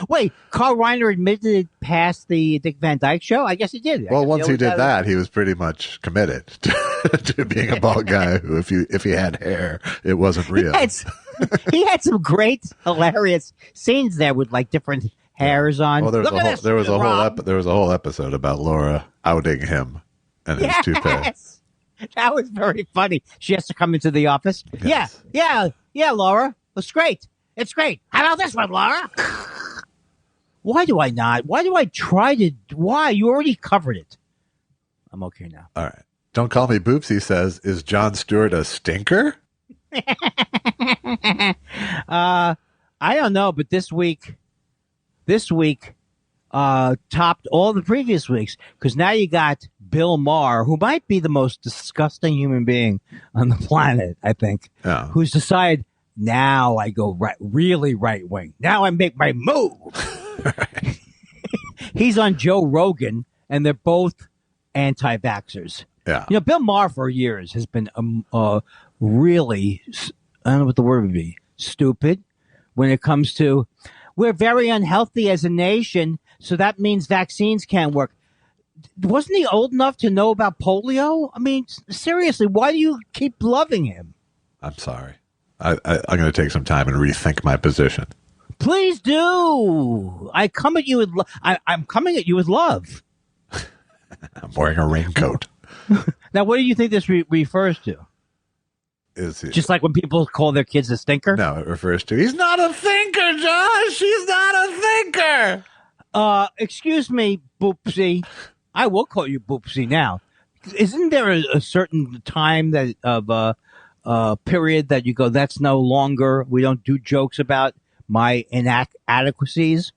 Wait, Carl Reiner admitted it past the Dick Van Dyke Show? I guess he did. Well, once he did that, he was pretty much committed to being a bald guy who, if he had hair, it wasn't real. He had some great, hilarious scenes there with like different hairs on. Well, there was a whole episode about Laura outing him and his toupee. Yes, that was very funny. She has to come into the office. Yes. Yeah, Laura, it's great. It's great. How about this one, Laura? Why do I not? Why do I try to? Why? You already covered it. I'm okay now. All right. Don't call me Boopsy says, is Jon Stewart a stinker? I don't know, but this week topped all the previous weeks because now you got Bill Maher, who might be the most disgusting human being on the planet, I think, who's decided now I go really right wing. Now I make my move. He's on Joe Rogan, and they're both anti-vaxxers. Yeah. You know, Bill Maher for years has been really, I don't know what the word would be, stupid when it comes to, we're very unhealthy as a nation, so that means vaccines can't work. Wasn't he old enough to know about polio? I mean, seriously, why do you keep loving him? I'm sorry. I'm going to take some time and rethink my position. Please do. I'm coming at you with love. I'm wearing a raincoat. Now, what do you think this refers to? Is he, just like when people call their kids a stinker? No, it refers to, he's not a thinker, Josh. He's not a thinker. Excuse me, Boopsy. I will call you Boopsy now. Isn't there a certain time that of period that you go, that's no longer, we don't do jokes about my inadequacies?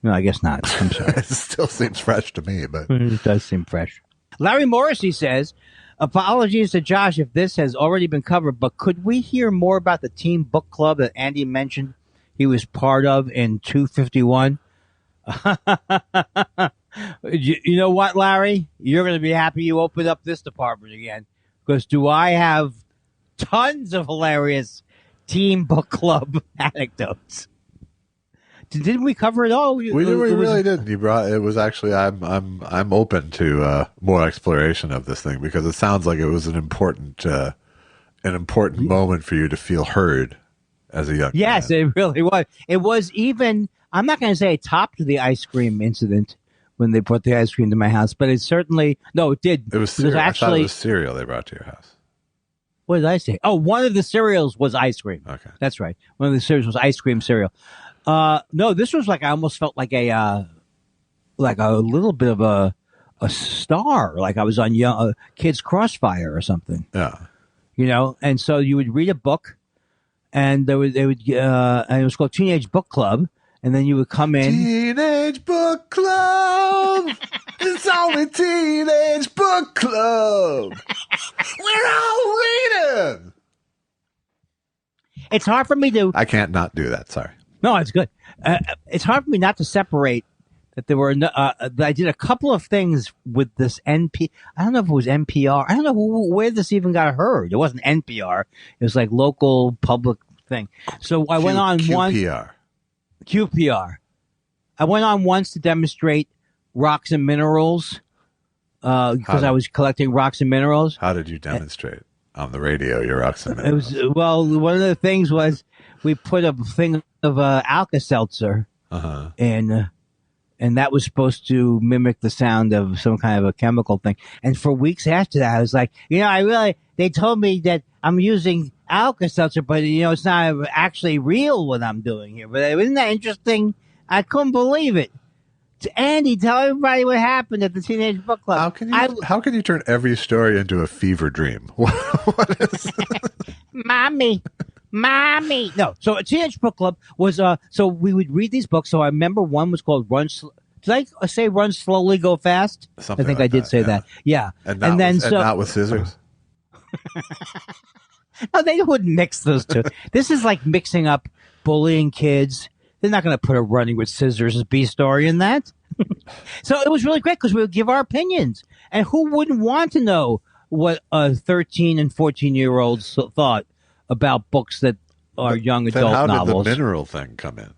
No, I guess not. I'm sorry. It still seems fresh to me, but it does seem fresh. Larry Morrissey says, apologies to Josh if this has already been covered, but could we hear more about the team book club that Andy mentioned he was part of in 251? You know what, Larry? You're going to be happy you opened up this department again, because do I have tons of hilarious team book club anecdotes. Didn't we cover it all? We really didn't. You brought it was actually I'm open to more exploration of this thing because it sounds like it was an important moment for you to feel heard as a young man. It really was. It was even, I'm not going to say it topped the ice cream incident when they brought the ice cream to my house, but it certainly, no, it did. It was cereal. I thought it was cereal they brought to your house. What did I say? Oh, one of the cereals was ice cream. Okay. That's right. One of the cereals was ice cream cereal. No, this was like, I almost felt like a little bit of a star, like I was on Kids Crossfire or something. Yeah. You know, and so you would read a book, and and it was called Teenage Book Club, and then you would come in. Teenage Book Club. It's only Teenage Book Club. We're all reading. It's hard for me to. I can't not do that. Sorry. No, it's good. It's hard for me not to separate that there were. That I did a couple of things with this NP. I don't know if it was NPR. I don't know where this even got heard. It wasn't NPR. It was like local public thing. So I went on QPR. I went on once to demonstrate rocks and minerals because I was collecting rocks and minerals. How did you demonstrate on the radio your rocks and minerals? It was one of the things was we put a thing of Alka-Seltzer and that was supposed to mimic the sound of some kind of a chemical thing. And for weeks after that, I was like, they told me that I'm using Alka-Seltzer, but it's not actually real what I'm doing here. But isn't that interesting? I couldn't believe it. Andy, tell everybody what happened at the Teenage Book Club. How can you turn every story into a fever dream? What is Mommy. No. So a Teenage Book Club was, so we would read these books. So I remember one was called did I say Run Slowly, Go Fast? Something I think like I did say that. Yeah. And not with scissors. No, they wouldn't mix those two. This is like mixing up bullying kids. They're not going to put a Running with Scissors B story in that. So it was really great because we would give our opinions. And who wouldn't want to know what 13 and 14-year-olds thought about books that are young adult novels? How did the mineral thing come in?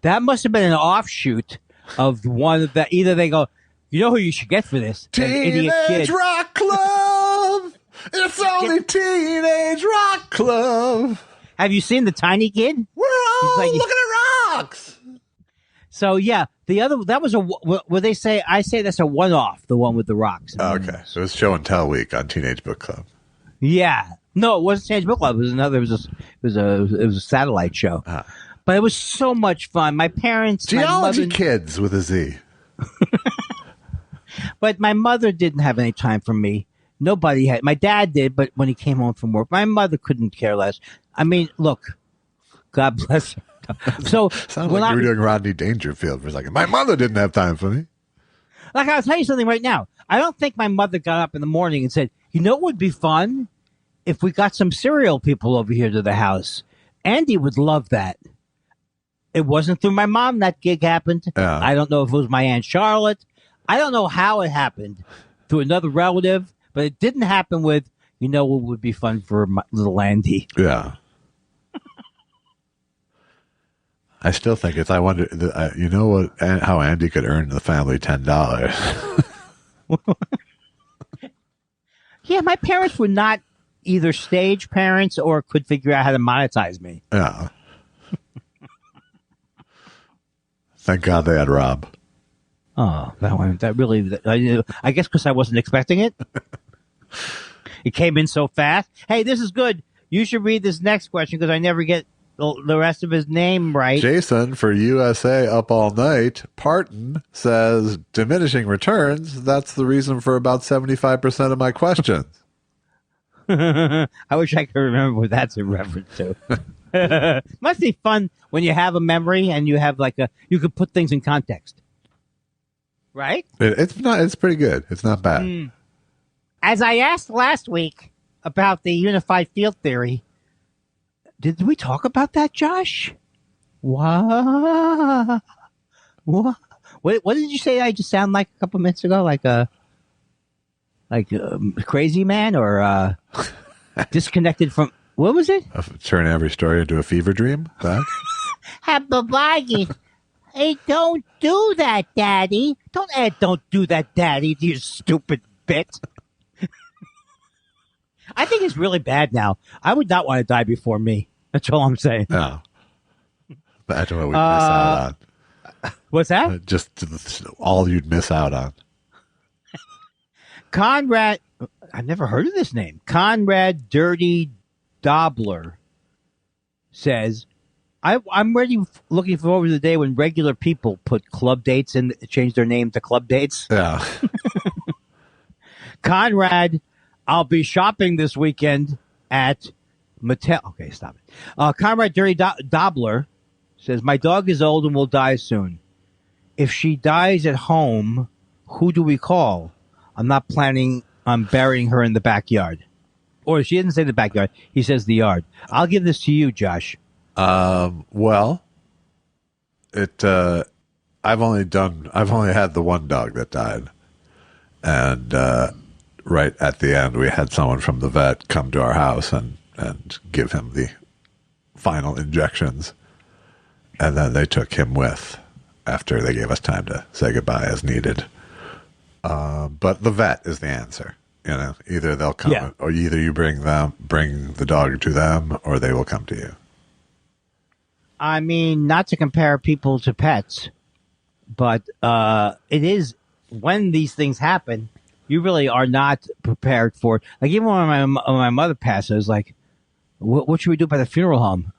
That must have been an offshoot of one that either they go, you know who you should get for this? Teenage Rock Club! It's only Teenage Rock Club! Have you seen the tiny kid? We're all like- looking at rocks. So yeah, the other that was a what they say. I say that's a one-off. The one with the rocks. Okay, so it was show and tell week on Teenage Book Club. Yeah, no, it wasn't Teenage Book Club. It was another. It was a satellite show. But it was so much fun. My parents, Geology my mother, Kids with a Z. but my mother didn't have any time for me. Nobody had. My dad did, but when he came home from work, my mother couldn't care less. I mean, look, God bless her. So Sounds like you were doing Rodney Dangerfield for a second. My mother didn't have time for me. Like, I'll tell you something right now. I don't think my mother got up in the morning and said, you know what would be fun? If we got some cereal people over here to the house. Andy would love that. It wasn't through my mom that gig happened. Yeah. I don't know if it was my Aunt Charlotte. I don't know how it happened through another relative, but it didn't happen with, you know what would be fun for my little Andy. Yeah. I still think it's. I wonder. You know what? How Andy could earn the family $10? Yeah, my parents were not either stage parents or could figure out how to monetize me. Yeah. Thank God they had Rob. Oh, that really. I guess because I wasn't expecting it. It came in so fast. Hey, this is good. You should read this next question because I never get the rest of his name right. Jason for USA Up All Night. Parton says diminishing returns. That's the reason for about 75% of my questions. I wish I could remember what that's in reference to. Must be fun when you have a memory and you have you could put things in context. Right? It's pretty good. It's not bad. As I asked last week about the unified field theory, did we talk about that, Josh? What? What did you say? I just sound like a couple minutes ago, like a crazy man or disconnected from. What was it? Turn every story into a fever dream. That? Hey, don't do that, Daddy. Don't do that, Daddy. You stupid bit. I think it's really bad now. I would not want to die before me. That's all I'm saying. No. Imagine what we'd miss out on. What's that? Just all you'd miss out on. Conrad, I've never heard of this name. Conrad Dirty Dobler says, I'm looking forward to the day when regular people put club dates and change their name to club dates. Yeah. Conrad, I'll be shopping this weekend at Mattel. Okay, stop it. Conrad Dirty Dobler says, my dog is old and will die soon. If she dies at home, who do we call? I'm not planning on burying her in the backyard. Or she didn't say the backyard. He says the yard. I'll give this to you, Josh. Well, I've only had the one dog that died. And, right at the end, we had someone from the vet come to our house and give him the final injections. And then they took him with after they gave us time to say goodbye as needed. But the vet is the answer. You know, either they'll come or either you bring the dog to them or they will come to you. I mean, not to compare people to pets, but it is when these things happen, you really are not prepared for it. Like even when my mother passed, I was like, what should we do about the funeral home?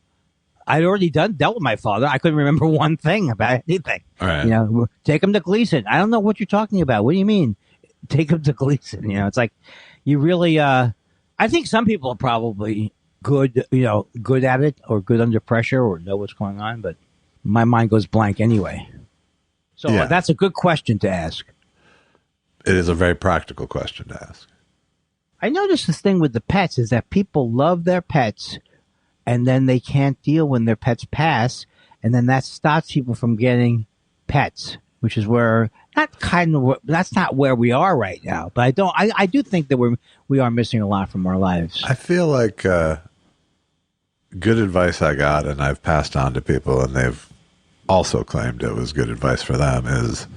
I'd already dealt with my father. I couldn't remember one thing about anything. All right. You know, take him to Gleason. I don't know what you're talking about. What do you mean? Take him to Gleason. You know, it's like you really. I think some people are probably good at it or good under pressure or know what's going on, but my mind goes blank anyway. So that's a good question to ask. It is a very practical question to ask. I noticed this thing with the pets is that people love their pets and then they can't deal when their pets pass. And then that stops people from getting pets, which is where that's not where we are right now. But I do think that we are missing a lot from our lives. I feel like good advice I got and I've passed on to people and they've also claimed it was good advice for them is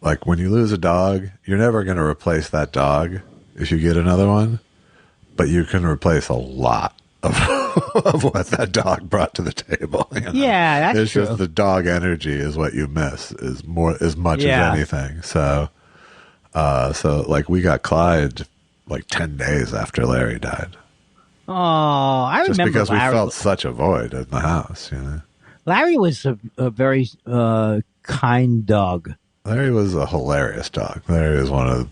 like when you lose a dog, you're never going to replace that dog if you get another one, but you can replace a lot of of what that dog brought to the table. You know? Yeah, that's it's true. just the dog energy is what you miss as much Yeah. as anything. So like we got Clyde like 10 days after Larry died. Oh, I Just remember because we Larry. felt such a void in the house, you know. Larry was a very kind dog. Larry was a hilarious dog. Larry was one of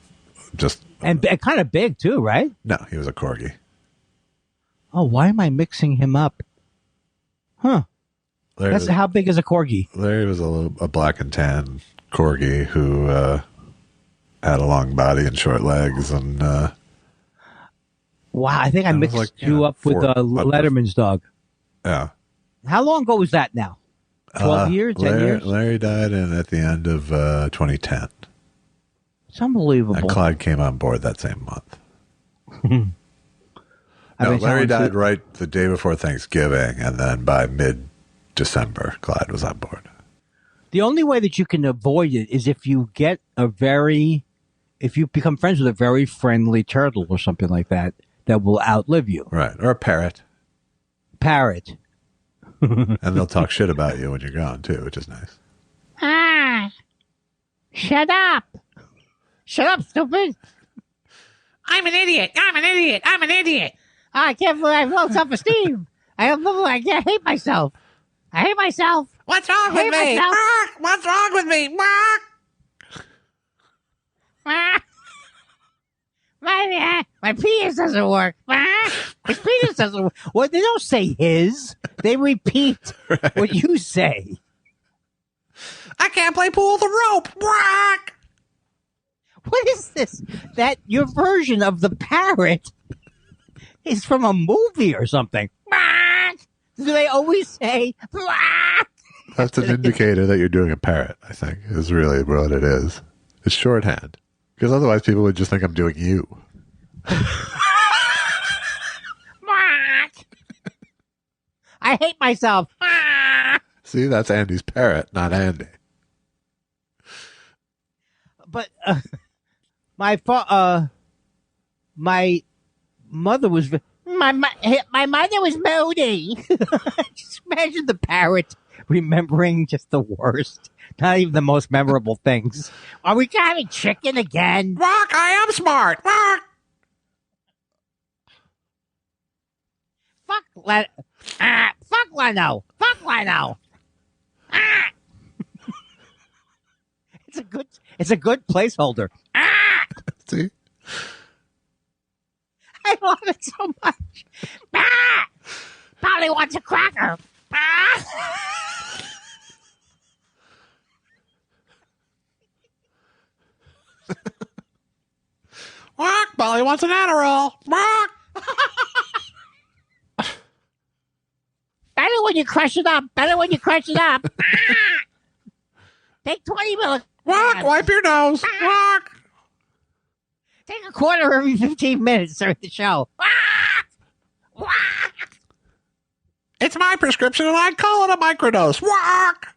just And kind of big, too, right? no, he was a corgi. Oh, why am I mixing him up? Huh. Larry, How big is a corgi? Larry was a black and tan corgi who had a long body and short legs, and Wow, I think I was mixed like, you up with Letterman's dog. yeah. How long ago was that now? 12 years? 10 years? Larry died at the end of 2010. It's unbelievable. And Clyde came on board that same month. No, mean, Larry someone died said- right the day before Thanksgiving, and then by mid-December, Clyde was on board. The only way that you can avoid it is if you get if you become friends with a very friendly turtle or something like that will outlive you. Right. Or a parrot. Parrot. And they'll talk shit about you when you're gone, too, which is nice. Ah! Shut up! Shut up, stupid! I'm an idiot! I'm an idiot! I'm an idiot! I can't believe I have low self-esteem! I hate myself! I hate myself! What's wrong with me? What's wrong with me? My penis doesn't work. My penis doesn't work. Well, they don't say his. They repeat what you say. I can't play pool with a rope. What is this? That your version of the parrot is from a movie or something. Do they always say? That's an indicator that you're doing a parrot, I think, is really what it is. It's shorthand. Because otherwise people would just think I'm doing you. I hate myself. See, that's Andy's parrot, not Andy. But my mother was my mother was moody. Just imagine the parrot remembering just the worst, not even the most memorable things. Are we having chicken again? Rock, I am smart. Rock. Fuck Leno. Fuck Leno. It's a good placeholder. See? I love it so much. Polly wants a cracker. Mark, Polly wants an Adderall. Mark! Better when you crush it up. Better when you crush it up. Take 20 milligrams. Mark, wipe your nose. Mark! Take a quarter every 15 minutes during the show. It's my prescription and I'd call it a microdose. Mark!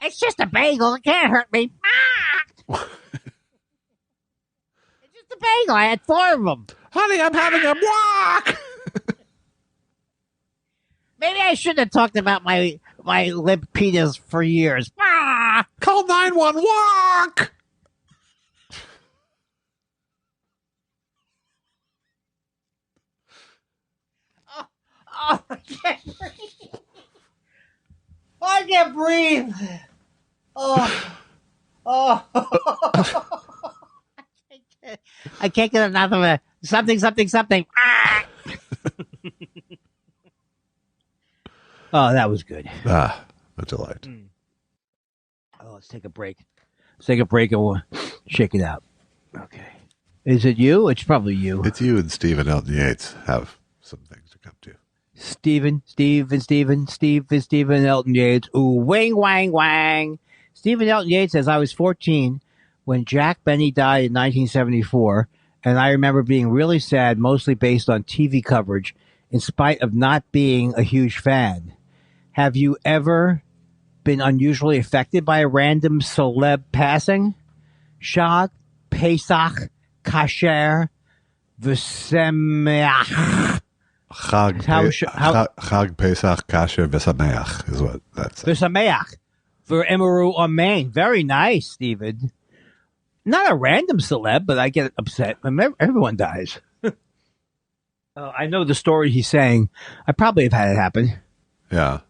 It's just a bagel. It can't hurt me. It's just a bagel. I had 4 of them. Honey, I'm having a walk. Maybe I shouldn't have talked about my limp penis for years. Call 911. Walk. Oh, I can't breathe. I can't breathe. Oh. I can't get enough of it. Something. Oh, that was good. Ah, a delight. Oh, let's take a break. And we'll shake it out. Okay. Is it you? It's probably you. It's you and Stephen Elton Yates have some things to come to. Stephen Elton Yates. Ooh, wang, wang, wang. Stephen Elton Yates says, I was 14 when Jack Benny died in 1974, and I remember being really sad, mostly based on TV coverage, in spite of not being a huge fan. Have you ever been unusually affected by a random celeb passing? Shag, Pesach, Kasher, V'Sameach. Chag Pesach Kasher V'Sameach is what that's. V'Sameach. For Emaru Amen. Very nice, Stephen. Not a random celeb, but I get upset. Everyone dies. I know the story he's saying. I probably have had it happen. Yeah.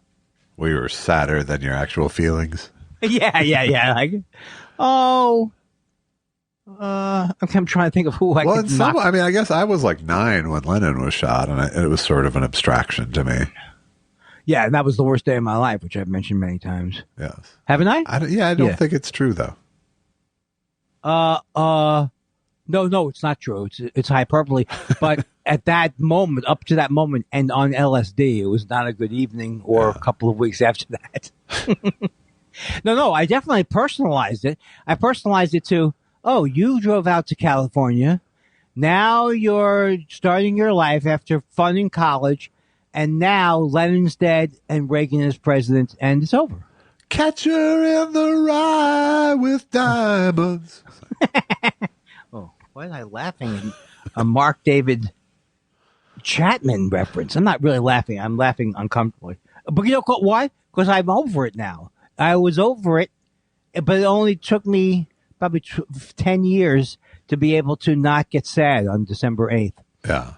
We were sadder than your actual feelings. Yeah. Like, I'm trying to think of who I could knock. I mean, I guess I was like 9 when Lennon was shot, and it was sort of an abstraction to me. Yeah, and that was the worst day of my life, which I've mentioned many times. Yes. Haven't I? I don't think it's true, though. No, it's not true. It's hyperbole. But at that moment, up to that moment, and on LSD, it was not a good evening or a couple of weeks after that. No, I definitely personalized it. I personalized it to, you drove out to California. Now you're starting your life after fun in college. And now Lennon's dead and Reagan is president, and it's over. Catch her in the rye with diamonds. Why am I laughing at a Mark David Chapman reference? I'm not really laughing. I'm laughing uncomfortably. But you know why? Because I'm over it now. I was over it, but it only took me probably 10 years to be able to not get sad on December 8th. Yeah.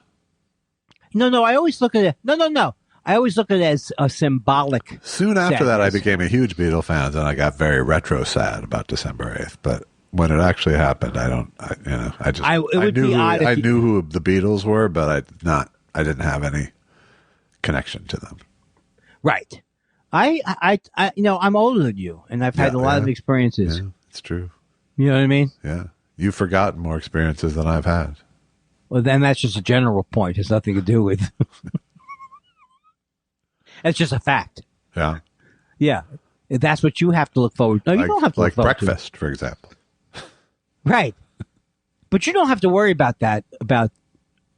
No, I always look at it. No. I always look at it as a symbolic. Soon after that, I became a huge Beatle fan, and I got very retro sad about December 8th. But when it actually happened, I knew who the Beatles were, but I didn't have any connection to them. Right. I'm older than you, and I've had a lot of experiences. Yeah, it's true. You know what I mean? Yeah. You've forgotten more experiences than I've had. Well, then that's just a general point. It has nothing to do with. It's just a fact. Yeah. Yeah. That's what you have to look forward to. No, you don't have to look forward to. Like breakfast, for example. Right. But you don't have to worry about that, about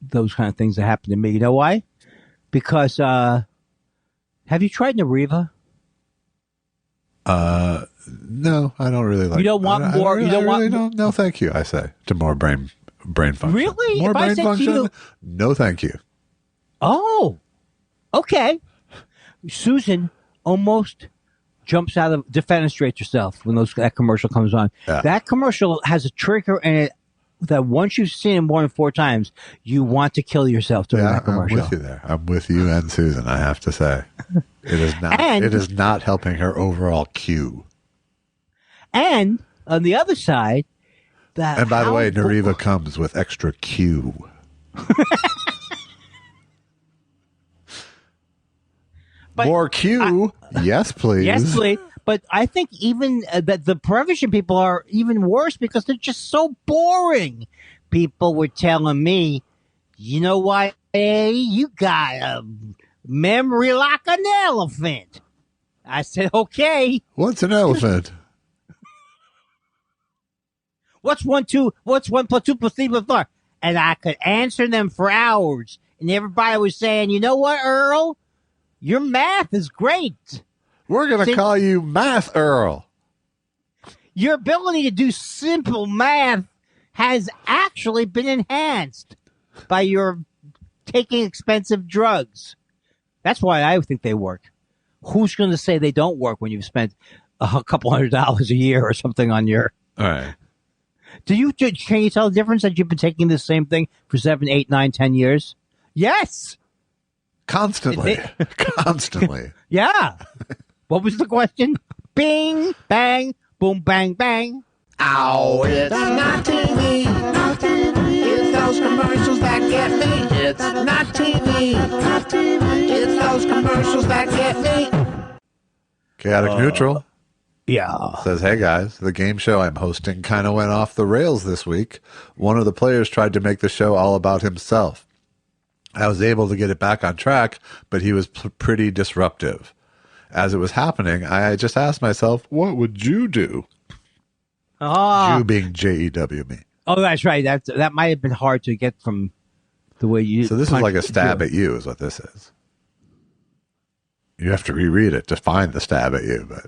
those kind of things that happen to me. You know why? Because, have you tried Nariva? No, I don't really like. You don't want more. You don't want. No, thank you. I say to more brain function. Really? More if brain I said function? To you, no, thank you. Oh, okay. Susan almost jumps out of defenestrate yourself when that commercial comes on. Yeah. That commercial has a trigger in it that once you've seen it more than 4 times, you want to kill yourself during that commercial. I'm with you there. I'm with you and Susan, I have to say. It is not it is not helping her overall cue. And on the other side, and by the way, Nariva comes with extra Q. More Q? Yes, please. Yes, please. But I think even that the prohibition people are even worse because they're just so boring. People were telling me, you know what? Hey, you got a memory like an elephant. I said, okay. What's an elephant? What's 1 plus 2 plus 3 plus 4? And I could answer them for hours. And everybody was saying, you know what, Earl? Your math is great. We're going to call you Math Earl. Your ability to do simple math has actually been enhanced by your taking expensive drugs. That's why I think they work. Who's going to say they don't work when you've spent a couple $100 a year or something on your... All right. Can you tell the difference that you've been taking the same thing for 7, 8, 9, 10 years? Yes. Constantly. Constantly. Yeah. What was the question? Bing, bang, boom, bang, bang. Ow, it's not TV. Not TV. It's those commercials that get me. It's not TV. Not TV. It's those commercials that get me. Chaotic Neutral. Yeah. Says, hey guys, the game show I'm hosting kind of went off the rails this week. One of the players tried to make the show all about himself. I was able to get it back on track, but he was pretty disruptive. As it was happening, I just asked myself, what would you do? You being J-E-W me. Oh, that's right. That might have been hard to get from the way you... So this is like a stab at you is what this is. You have to reread it to find the stab at you, but...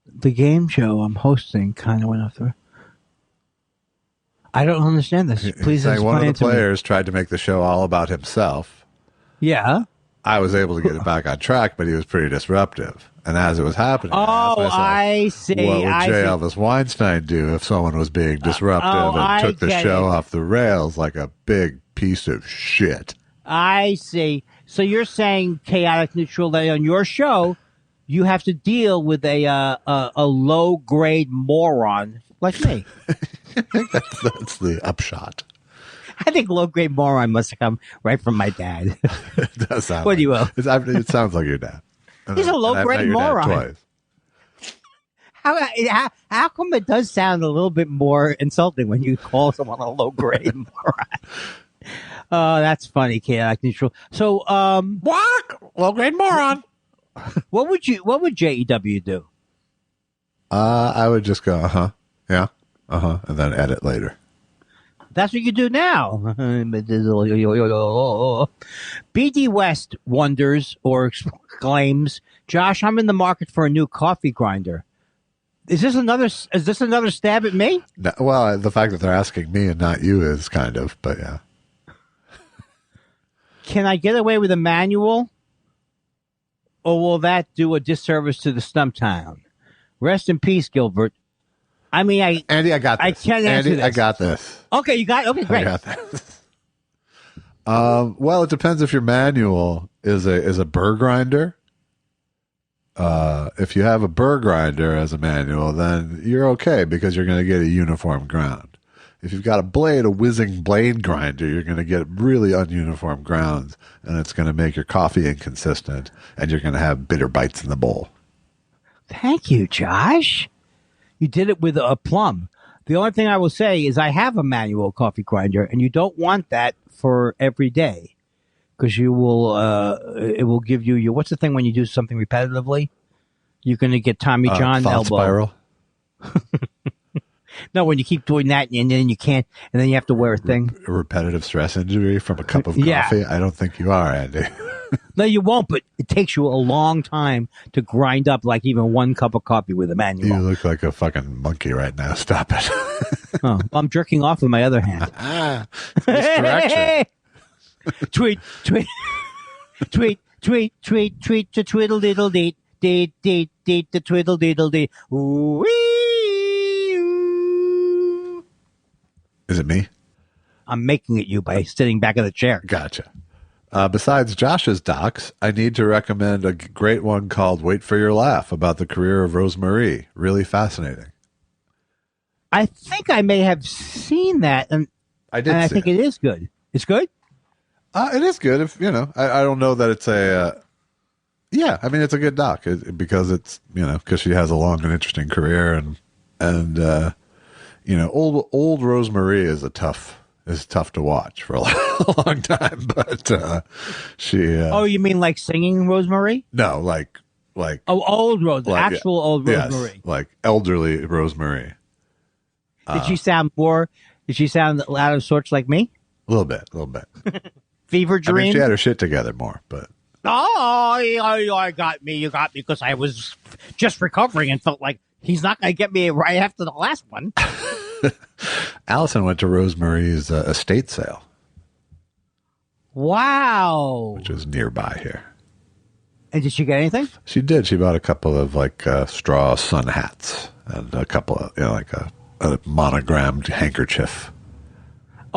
The game show I'm hosting kind of went off the... I don't understand this. Please Saying explain one of the it to me. players tried to make the show all about himself. Yeah. I was able to get it back on track, but he was pretty disruptive. And as it was happening, I asked myself, I see. what would I J. see. Elvis Weinstein do if someone was being disruptive and took the show off the rails like a big piece of shit? I see. So you're saying chaotic neutral that on your show, you have to deal with a low grade moron like me. I think that's the upshot. I think low grade moron must have come right from my dad. It does sound. What do you will? It sounds like your dad. He's a low grade moron. How come it does sound a little bit more insulting when you call someone a low grade moron? Oh, that's funny, chaotic neutral. So, Low grade moron. what would JEW do? I would just go, yeah, and then edit later. That's what you do now. BD West wonders or exclaims, "Josh, I'm in the market for a new coffee grinder." Is this another stab at me? No, well, the fact that they're asking me and not you is kind of, but yeah. Can I get away with a manual? Or will that do a disservice to the Stumptown? Rest in peace, Gilbert. I mean, Andy, I got this. I can't answer Andy, this. I got this. Okay, you got it? Okay, great. I got this. Well, it depends if your manual is a burr grinder. If you have a burr grinder as a manual, then you're okay because you're going to get a uniform ground. If you've got a whizzing blade grinder, you're going to get really ununiform grounds, and it's going to make your coffee inconsistent, and you're going to have bitter bites in the bowl. Thank you, Josh. You did it with a plum. The only thing I will say is I have a manual coffee grinder, and you don't want that for every day because you will. It will give you your. What's the thing when you do something repetitively? You're going to get Tommy John thought elbow. Spiral. No, when you keep doing that and then you can't, and then you have to wear a thing. A repetitive stress injury from a cup of coffee? Yeah. I don't think you are, Andy. No, you won't, but it takes you a long time to grind up like even one cup of coffee with a manual. You look like a fucking monkey right now. Stop it. Oh, I'm jerking off with my other hand. Misdirection. Tweet, tweet, tweet, tweet, tweet, tweet, to twiddle diddle dee, dee, dee, dee, to twiddle diddle dee. Ooh-wee. Is it me? I'm making it you by sitting back in the chair. Gotcha. Besides Josh's docs, I need to recommend a great one called Wait for Your Laugh about the career of Rosemarie. Really fascinating. I think I may have seen that, and I did. I think it is good. It's good? It is good. If I don't know that it's a. Yeah, I mean it's a good doc because it's because she has a long and interesting career and old Rosemarie is tough to watch for a long time, but she. Oh, you mean like singing Rosemary? No, like. Old Rose, like, actual old Rosemary. Yes, like elderly Rosemarie. Did she sound out of sorts like me? A little bit. Fever I dream? mean, she had her shit together more, but. Oh, you got me because I was just recovering and felt like he's not going to get me right after the last one. Allison went to Rosemarie's estate sale. Wow. Which is nearby here. And did she get anything? She did. She bought a couple of straw sun hats and a couple of, like a monogrammed handkerchief.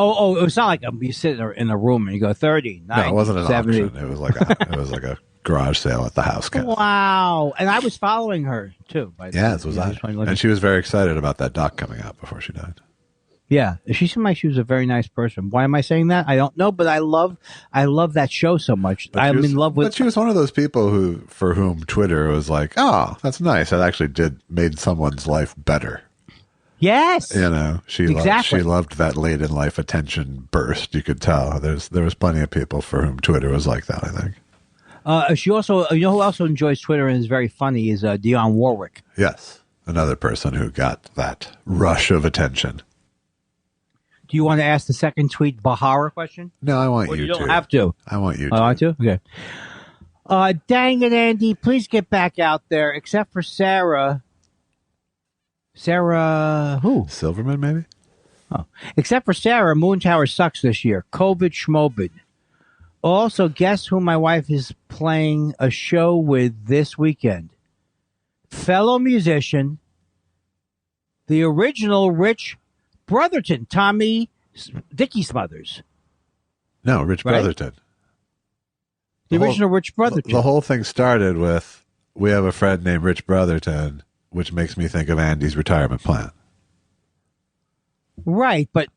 Oh, it was not like you sit in a room and you go 30, 90, No, it wasn't an 70. auction. It was like a garage sale at the house. Wow. And I was following her, too. Yes, was I. And she was very excited about that doc coming out before she died. Yeah. She seemed like she was a very nice person. Why am I saying that? I don't know, but I love that show so much. I'm in love with... But she was one of those people for whom Twitter was like, oh, that's nice. That actually made someone's life better. Yes. She loved that late in life attention burst. You could tell. There was plenty of people for whom Twitter was like that, I think. She also, who also enjoys Twitter and is very funny is Dionne Warwick. Yes. Another person who got that rush of attention. Do you want to ask the second tweet Bahara question? No, I want you to. You don't have to. I want you to. I want to? Okay. Dang it, Andy. Please get back out there, except for Sarah. Sarah who? Silverman, maybe? Oh. Except for Sarah, Moon Tower sucks this year. COVID schmobid. Also, guess who my wife is playing a show with this weekend? Fellow musician, the original Rich Brotherton, Tommy Dickie Smothers. No, Rich Right? Brotherton. The original Rich Brotherton. The whole thing started with, we have a friend named Rich Brotherton, which makes me think of Andy's retirement plan. Right, but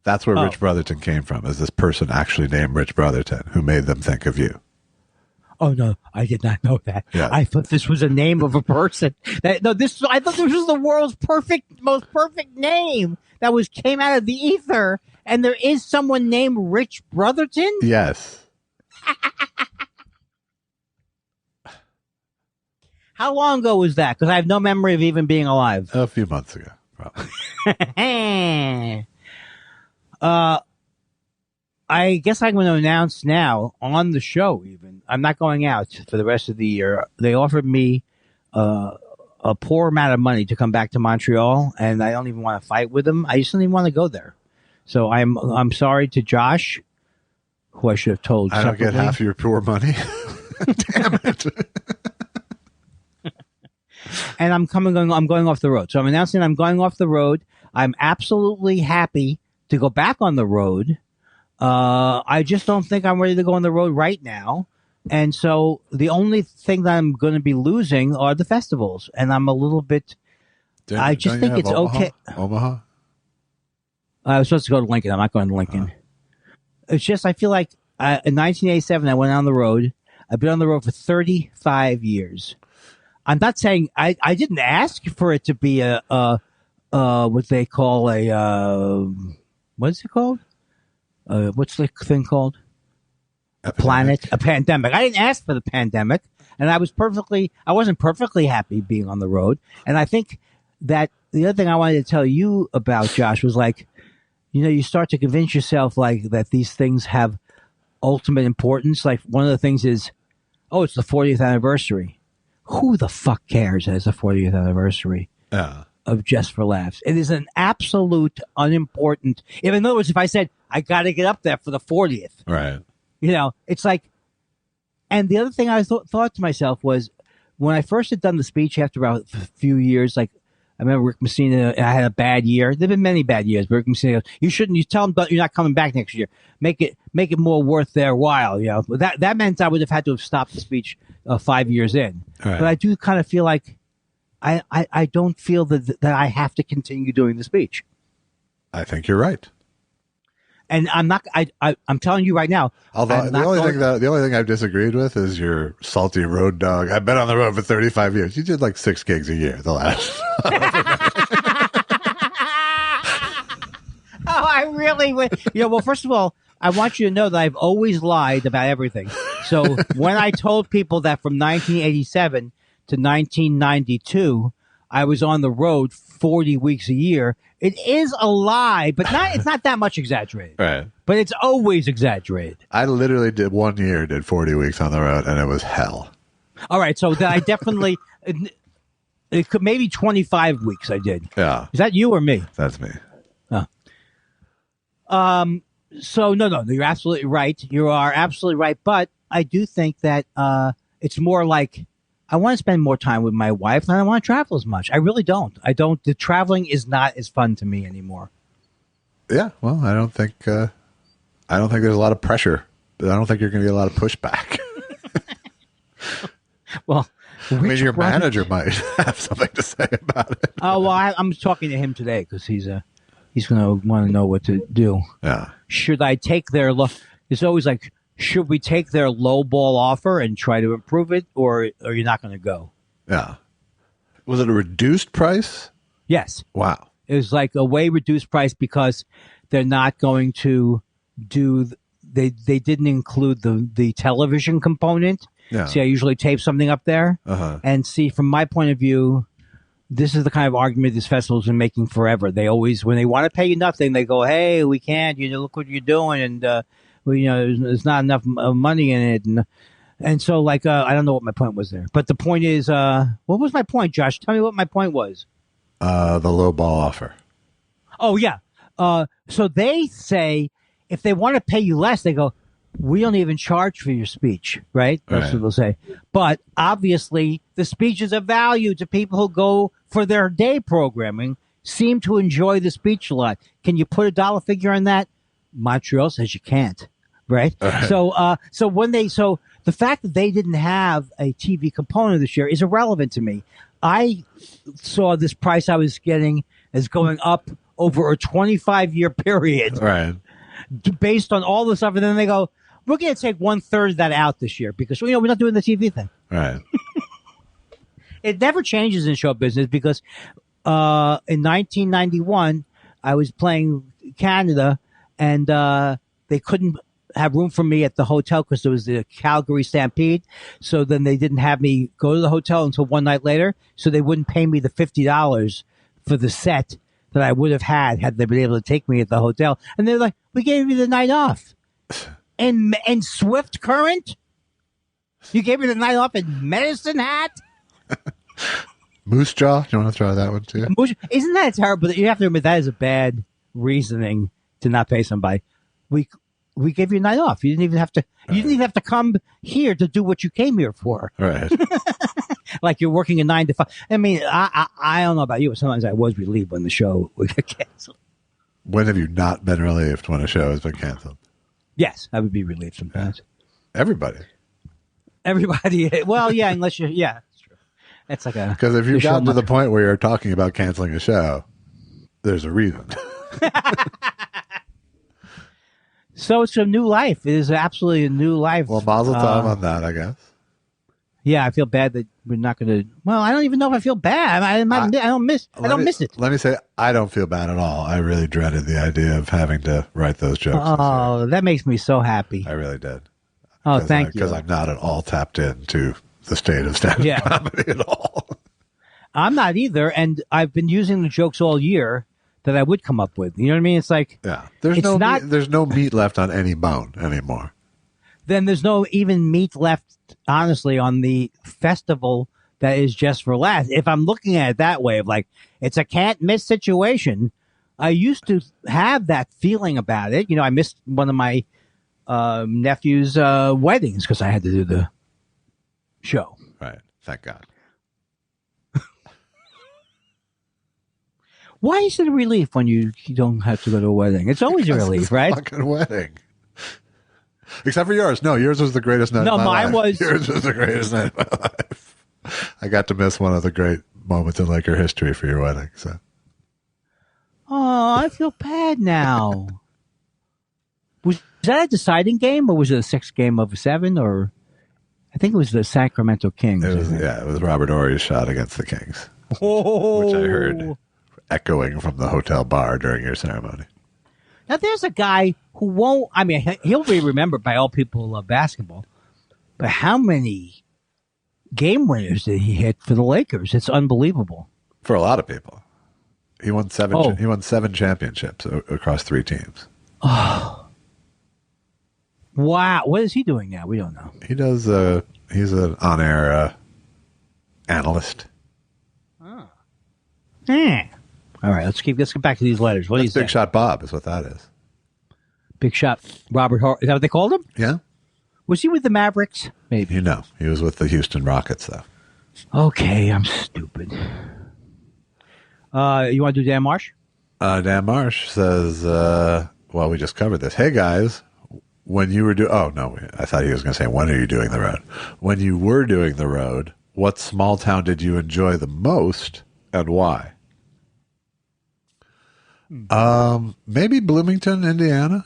That's where Rich Brotherton came from, is this person actually named Rich Brotherton who made them think of you. oh no, I did not know that. Yeah. I thought this was a name of a person. I thought this was the world's most perfect name that came out of the ether. And there is someone named Rich Brotherton. Yes. How long ago was that? Because I have no memory of even being alive. A few months ago, probably. I guess I'm going to announce now on the show. Even I'm not going out for the rest of the year. They offered me a poor amount of money to come back to Montreal, and I don't even want to fight with them. I just don't even want to go there. So I'm sorry to Josh, who I should have told. I don't get separately. half your poor money. Damn it. And I'm going off the road. So I'm announcing I'm going off the road. I'm absolutely happy to go back on the road. I just don't think I'm ready to go on the road right now. And so the only thing that I'm going to be losing are the festivals. And I'm a little bit, I just think it's okay. Omaha? I was supposed to go to Lincoln. I'm not going to Lincoln. It's just, I feel like in 1987, I went on the road. I've been on the road for 35 years. I'm not saying I didn't ask for it to be a what they call what's it called? What's the thing called? A pandemic. I didn't ask for the pandemic, and I wasn't perfectly happy being on the road. And I think that the other thing I wanted to tell you about, Josh, was like, you start to convince yourself like that these things have ultimate importance. Like one of the things is, it's the 40th anniversary. Who the fuck cares as the 40th anniversary of Just for Laughs? It is an absolute unimportant. In other words, if I said, I got to get up there for the 40th. Right. It's like, and the other thing I thought to myself was when I first had done the speech after about a few years, like I remember Rick Messina, I had a bad year. There've been many bad years, but Rick Messina goes, you tell them you're not coming back next year. Make it more worth their while. That meant I would have had to have stopped the speech 5 years in. Right. But I do kind of feel like I don't feel that I have to continue doing the speech. I think you're right. And I'm not. I'm telling you right now. Although the only thing I've disagreed with is your salty road dog. I've been on the road for 35 years. You did like 6 gigs a year the last. I really would. Well, first of all, I want you to know that I've always lied about everything. So when I told people that from 1987 to 1992, I was on the road 40 weeks a year, it is a lie, but it's not that much exaggerated. Right. But it's always exaggerated. I literally did 1 year, did 40 weeks on the road, and it was hell. All right. So then I definitely, it could maybe 25 weeks I did. Yeah. Is that you or me? That's me. So no, you're absolutely right. You are absolutely right. But I do think that it's more like I want to spend more time with my wife and I don't want to travel as much. I really don't. The traveling is not as fun to me anymore. Yeah. Well, I don't think there's a lot of pressure. But I don't think you're going to get a lot of pushback. Well, your manager might have something to say about it. Oh, well, I'm talking to him today because he's going to want to know what to do. Yeah. Should I take their it's always like, should we take their low ball offer and try to improve it, or are you not going to go? Yeah. Was it a reduced price? Yes. Wow. It was like a way reduced price because they're not going to do. They didn't include the television component. Yeah. See, I usually tape something up there, and see from my point of view, this is the kind of argument this festival's been making forever. They always, when they want to pay you nothing, they go, "Hey, we can't. Look what you're doing," and there's not enough money in it, and so like I don't know what my point was there, but the point is, what was my point, Josh? Tell me what my point was. The low ball offer. Oh, yeah. So they say if they want to pay you less, they go, we don't even charge for your speech, right? That's what they'll say. But obviously, the speech is of value to people who go for their day programming, seem to enjoy the speech a lot. Can you put a dollar figure on that? Montreal says you can't, right? So the fact that they didn't have a TV component this year is irrelevant to me. I saw this price I was getting as going up over a 25-year period, Right. based on all the stuff, and then they go, we're going to take 1/3 of that out this year because we're not doing the TV thing. Right. It never changes in show business because in 1991 I was playing Canada and they couldn't have room for me at the hotel because there was the Calgary Stampede. So then they didn't have me go to the hotel until one night later. So they wouldn't pay me the $50 for the set that I would have had they been able to take me at the hotel. And they're like, we gave you the night off. And Swift Current? You gave me the night off in Medicine Hat? Moose Jaw. You want to try that one too? Isn't that terrible? You have to admit that is a bad reasoning to not pay somebody. We gave you a night off. You didn't even have to. You didn't even have to come here to do what you came here for. Right. Like you're working a 9 to 5. I mean, I don't know about you, but sometimes I was relieved when the show would get canceled. When have you not been relieved when a show has been canceled? Yes, I would be relieved sometimes. Everybody. Well, yeah, unless you. Yeah, that's true. That's like a. Because if you've gotten to the point where you're talking about canceling a show, there's a reason. So it's a new life. It is absolutely a new life. Well, mazel tov on that, I guess. Yeah, I feel bad that we're not going to. Well, I don't even know if I feel bad. I don't miss it. Let me say, I don't feel bad at all. I really dreaded the idea of having to write those jokes. Oh, that makes me so happy. I really did. Oh, thank you. Because I'm not at all tapped into the state of stand-up comedy at all. I'm not either, and I've been using the jokes all year that I would come up with. You know what I mean? It's like there's no meat left on any bone anymore. Then there's no even meat left, honestly, on the festival that is just for laughs. If I'm looking at it that way, of like it's a can't miss situation, I used to have that feeling about it. You know, I missed one of my nephew's weddings because I had to do the show. Right. Thank God. Why is it a relief when you don't have to go to a wedding? It's always a relief, right? Fucking wedding. Except for yours. No, yours was the greatest night of my life. No, mine was. Yours was the greatest night of my life. I got to miss one of the great moments in Laker history for your wedding. So. Oh, I feel bad now. Was that a deciding game, or was it a 6 game of 7? Or I think it was the Sacramento Kings. It was Robert Horry's shot against the Kings, which I heard echoing from the hotel bar during your ceremony. Now, there's a guy who won't, I mean, he'll be remembered by all people who love basketball, but how many game winners did he hit for the Lakers? It's unbelievable. For a lot of people. He won 7 He won 7 championships across 3 teams. Oh. Wow. What is he doing now? We don't know. He does, he's an on-air analyst. Oh. All right, let's get back to these letters. What do you say? Big Shot Bob is what that is. Big Shot Robert Hart. Is that what they called him? Yeah. Was he with the Mavericks? Maybe. You know, he was with the Houston Rockets, though. Okay, I'm stupid. You want to do Dan Marsh? Dan Marsh says, well, we just covered this. Hey, guys, when you were oh, no, I thought he was going to say, when are you doing the road? When you were doing the road, what small town did you enjoy the most and why? Maybe Bloomington, Indiana.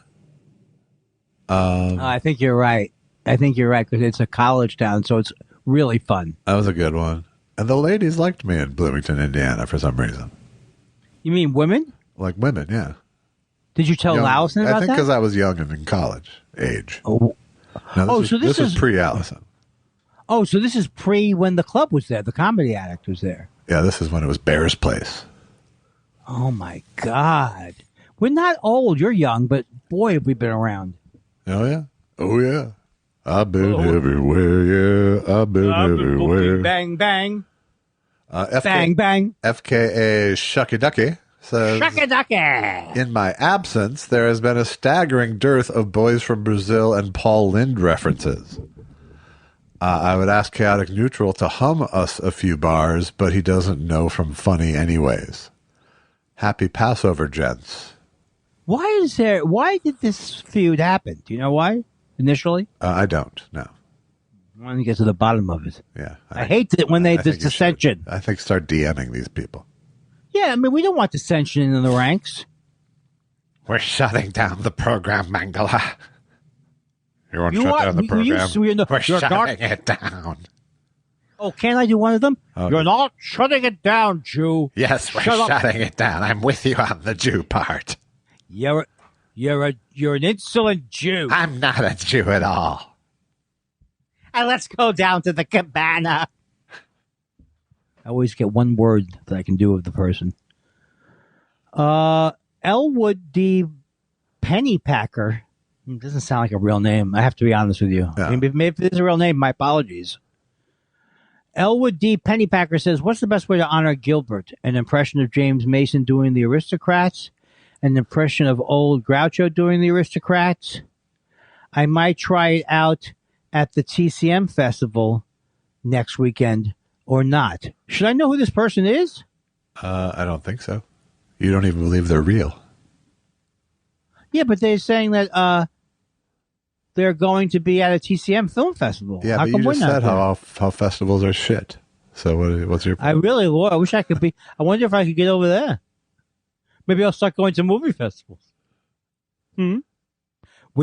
I think you're right. Because it's a college town, so it's really fun. That was a good one. And the ladies liked me in Bloomington, Indiana for some reason. You mean women? Like women, yeah. Did you tell Allison about that? I think because I was young and in college age. Oh, so this is pre-Allison. Oh, so this is pre when the club was there, the Comedy Addict was there. Yeah, this is when it was Bear's Place. Oh, my God. We're not old. You're young, but boy, have we been around. Oh, yeah. Oh, yeah. I've been everywhere, yeah. I've been everywhere. Bang, bang. Bang, bang. FKA Shucky Ducky says, Shucky-ducky. in my absence, there has been a staggering dearth of Boys from Brazil and Paul Lynde references. I would ask Chaotic Neutral to hum us a few bars, but he doesn't know from funny anyways. Happy Passover, gents. Why did this feud happen? Do you know why? Initially? I don't, no. I want to get to the bottom of it. Yeah. I hate it when there's dissension. I think start DMing these people. Yeah, I mean, we don't want dissension in the ranks. We're shutting down the program, Mangala. You won't shut down the program. We're shutting it down. Oh, can I do one of them? Okay. You're not shutting it down, Jew. Yes, we're shutting it down. I'm with you on the Jew part. You're an insolent Jew. I'm not a Jew at all. And let's go down to the cabana. I always get one word that I can do with the person. Elwood D. Pennypacker. It doesn't sound like a real name. I have to be honest with you. Yeah. Maybe if it is a real name, my apologies. Elwood D. Pennypacker says, what's the best way to honor Gilbert? An impression of James Mason doing the Aristocrats? An impression of old Groucho doing the Aristocrats? I might try it out at the TCM Festival next weekend or not. Should I know who this person is? I don't think so. You don't even believe they're real. Yeah, but they're saying that they're going to be at a TCM Film Festival. Yeah, How but come you we're just not said there? how festivals are shit. So what's your I point? really would. I wish I could be. I wonder if I could get over there. Maybe I'll start going to movie festivals. We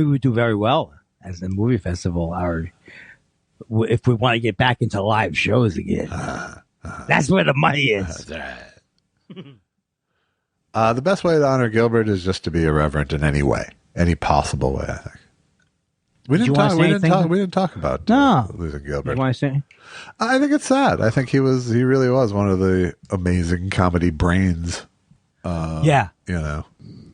would do very well as a movie festival. If we want to get back into live shows again. That's where the money is. The best way to honor Gilbert is just to be irreverent in any way, any possible way, I think. We didn't talk about losing Gilbert. You want to say? I think it's sad. I think he really was one of the amazing comedy brains. Yeah. You know,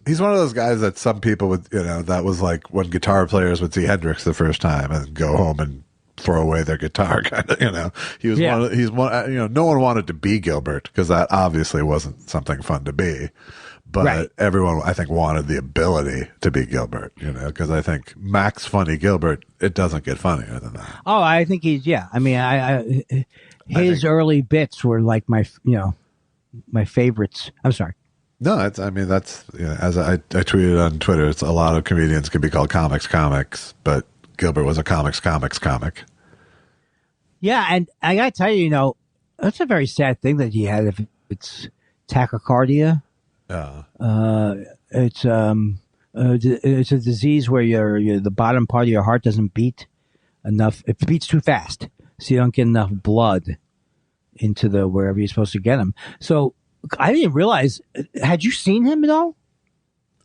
he's one of those guys that some people would, that was like when guitar players would see Hendrix the first time and go home and throw away their guitar, kind of, he was no one wanted to be Gilbert because that obviously wasn't something fun to be. But everyone, I think, wanted the ability to be Gilbert, because I think Max Funny Gilbert, it doesn't get funnier than that. Oh, I think I mean, his early bits were like my favorites. I'm sorry. No, that's as I tweeted on Twitter, it's a lot of comedians can be called comics, but Gilbert was a comic. Yeah, and I gotta tell you, that's a very sad thing that he had. If it's tachycardia, it's a disease where the bottom part of your heart doesn't beat enough. It beats too fast, so you don't get enough blood into the wherever you're supposed to get them. So I didn't realize. Had you seen him at all?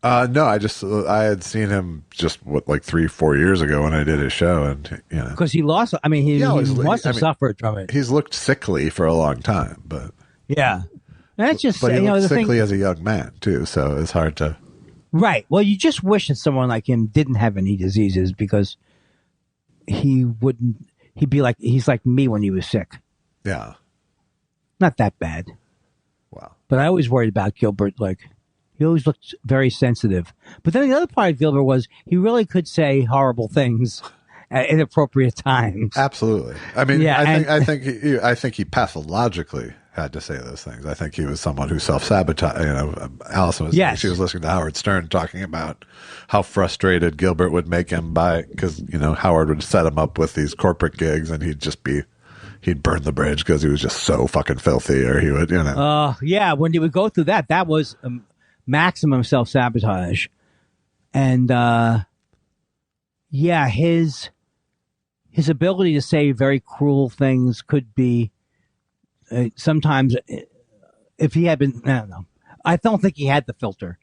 No, I had seen him just 3-4 years ago when I did his show, and because he lost. I mean, he must have suffered from it. He's looked sickly for a long time, but yeah, that's just but he looked the sickly thing, as a young man too, so it's hard to. Right. Well, you just wish that someone like him didn't have any diseases because he wouldn't. He's like me when he was sick. Yeah. Not that bad. Wow. But I always worried about Gilbert. He always looked very sensitive. But then the other part of Gilbert was he really could say horrible things at inappropriate times. Absolutely. I mean, yeah, I think he pathologically had to say those things. I think he was someone who self-sabotaged. Allison was she was listening to Howard Stern talking about how frustrated Gilbert would make him because Howard would set him up with these corporate gigs and he'd burn the bridge because he was just so fucking filthy, or he would, yeah, when he would go through that was maximum self-sabotage. And, his ability to say very cruel things could be sometimes, if he had been, I don't know. I don't think he had the filter.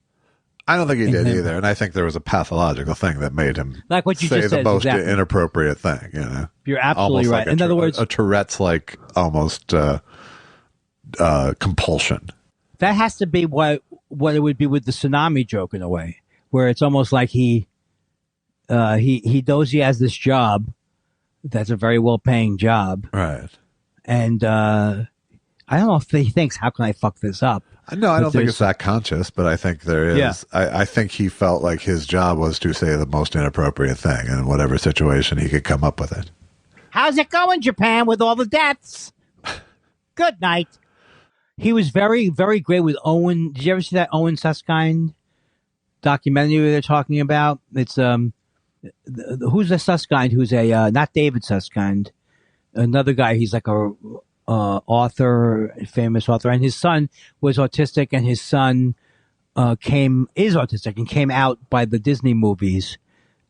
I don't think he did either, and I think there was a pathological thing that made him like what you say just the said, most exactly. inappropriate thing. You're absolutely right. In other words, a Tourette's almost compulsion. That has to be what it would be with the tsunami joke in a way, where it's almost like he knows he has this job that's a very well paying job, right? And I don't know if he thinks, how can I fuck this up? No, I But don't think there's- it's that conscious, but I think there is. Yeah. I think he felt like his job was to say the most inappropriate thing in whatever situation he could come up with it. How's it going, Japan, with all the deaths? Good night. He was very, very great with Owen. Did you ever see that Owen Suskind documentary they're talking about? It's who's the Suskind? Who's a not David Suskind, another guy. He's like a famous author, and his son was autistic, and his son is autistic and came out by the Disney movies.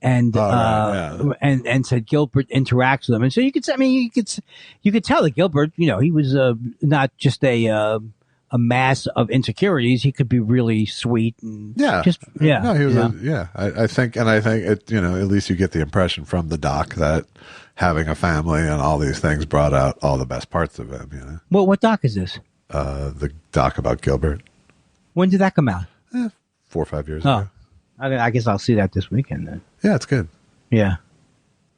And and said Gilbert interacts with him, and so you could tell that Gilbert, he was not just a mass of insecurities. He could be really sweet and No, he was. I think it. At least you get the impression from the doc that having a family and all these things brought out all the best parts of him. Well, what doc is this? The doc about Gilbert. When did that come out? 4 or 5 years ago. I guess I'll see that this weekend then. Yeah, it's good. Yeah.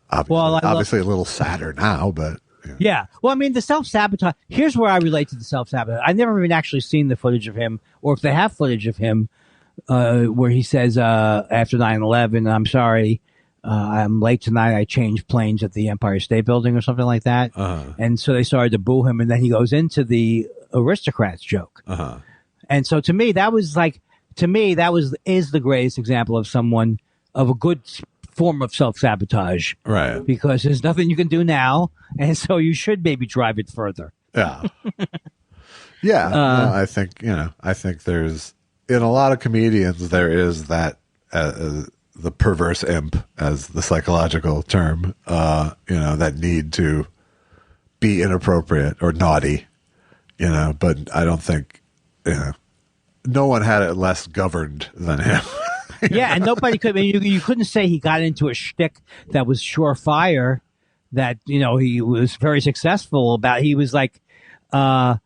Obviously a little sadder now, but yeah. Well, I mean, the self-sabotage. Here's where I relate to the self-sabotage. I've never even actually seen the footage of him, or if they have footage of him, where he says after 9/11, "I'm sorry, I'm late tonight. I changed planes at the Empire State Building," or something like that. And so they started to boo him, and then he goes into the aristocrats joke. And so to me, that is the greatest example of a good form of self-sabotage. Right. Because there's nothing you can do now, and so you should maybe drive it further. Yeah. Yeah. No, I think there's, in a lot of comedians, there is that, the perverse imp, as the psychological term, that need to be inappropriate or naughty, but I don't think, no one had it less governed than him. Yeah, and nobody could. I mean, you couldn't say he got into a shtick that was surefire, that he was very successful about. He was like, they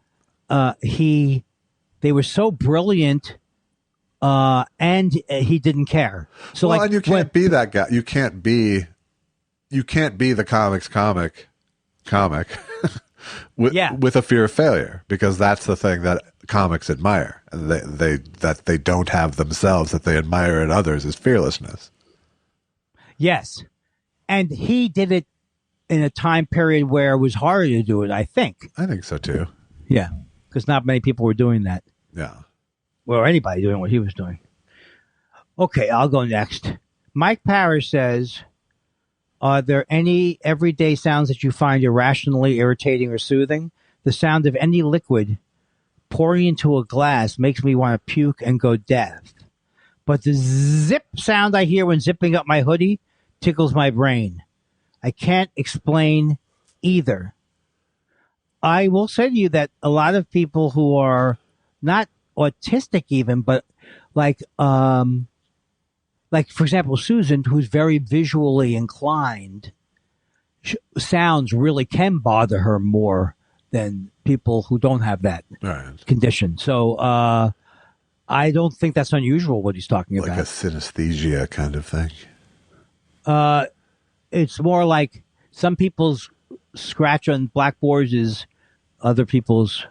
were so brilliant, and he didn't care. So, and you can't be that guy. You can't be the comics comic with a fear of failure, because that's the thing that comics admire. They don't have themselves, that they admire in others, is fearlessness. Yes. And he did it in a time period where it was harder to do it, I think. I think so too. Yeah. Because not many people were doing that. Yeah. Or anybody doing what he was doing. Okay, I'll go next. Mike Parrish says, are there any everyday sounds that you find irrationally irritating or soothing? The sound of any liquid pouring into a glass makes me want to puke and go deaf. But the zip sound I hear when zipping up my hoodie tickles my brain. I can't explain either. I will say to you that a lot of people who are not autistic even, but like for example, Susan, who's very visually inclined, sounds really can bother her more than people who don't have that condition. So I don't think that's unusual what he's talking about. Like a synesthesia kind of thing. It's more like some people's scratch on blackboards is other people's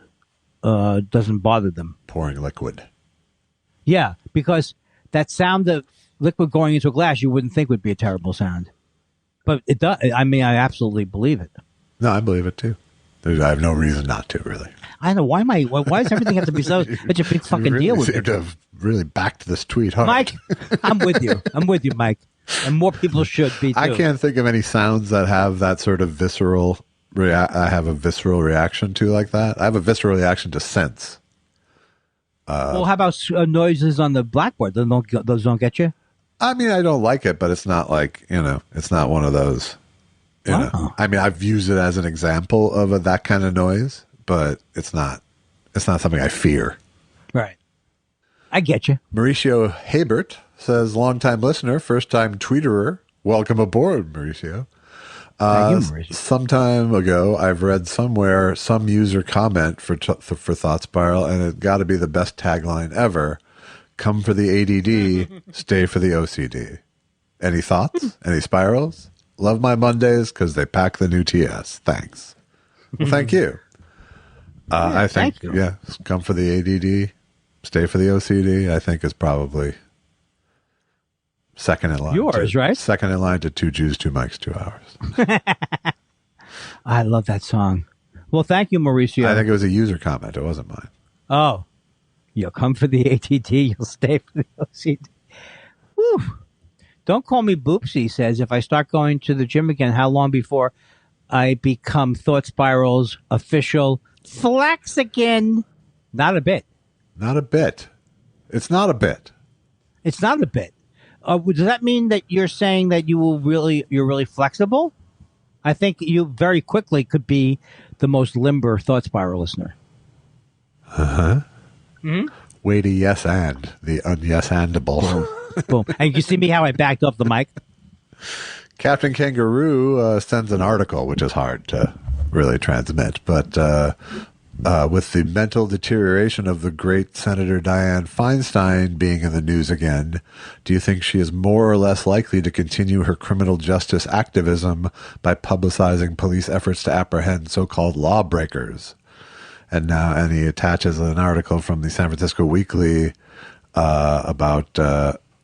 doesn't bother them. Pouring liquid. Yeah, because that sound of liquid going into a glass you wouldn't think would be a terrible sound. But it does. I mean, I absolutely believe it. No, I believe it too. I have no reason not to, really. I don't know. Why does everything have to be such a big fucking deal with it? You it? seem to have really backed this tweet hard. Mike, I'm with you. I'm with you, Mike. And more people should be, too. I can't think of any sounds that have that sort of visceral I have a visceral reaction to like that. I have a visceral reaction to scents. Well, how about noises on the blackboard? Those don't get you? I mean, I don't like it, but it's not like, it's not one of those. You know. I mean, I've used it as an example of that kind of noise, but it's not something I fear. Right. I get you. Mauricio Habert says, long-time listener, first-time tweeterer. Welcome aboard, Mauricio. Some time ago, I've read somewhere some user comment for Thought Spiral, and it got to be the best tagline ever. Come for the ADD, stay for the OCD. Any thoughts? Any spirals? Love my Mondays because they pack the new TS. Thanks. Well, thank you. I think, thank you. yeah, come for the ADD, stay for the OCD, I think is probably second in line. Yours, right? Second in line to 2 Jews, 2 mics, 2 hours. I love that song. Well, thank you, Mauricio. I think it was a user comment. It wasn't mine. Oh, you'll come for the ATT, you'll stay for the OCD. Whew. Don't call me Boopsy, says, if I start going to the gym again, how long before I become Thought Spiral's official Flexican? Not a bit. Not a bit. It's not a bit. It's not a bit. Does that mean that you're saying that you're really flexible? I think you very quickly could be the most limber Thought Spiral listener. Uh-huh. Mm-hmm. Way to yes and the un-yes-andable. Boom. And you see me how I backed up the mic? Captain Kangaroo sends an article, which is hard to really transmit, but with the mental deterioration of the great Senator Dianne Feinstein being in the news again, do you think she is more or less likely to continue her criminal justice activism by publicizing police efforts to apprehend so-called lawbreakers? And he attaches an article from the San Francisco Weekly about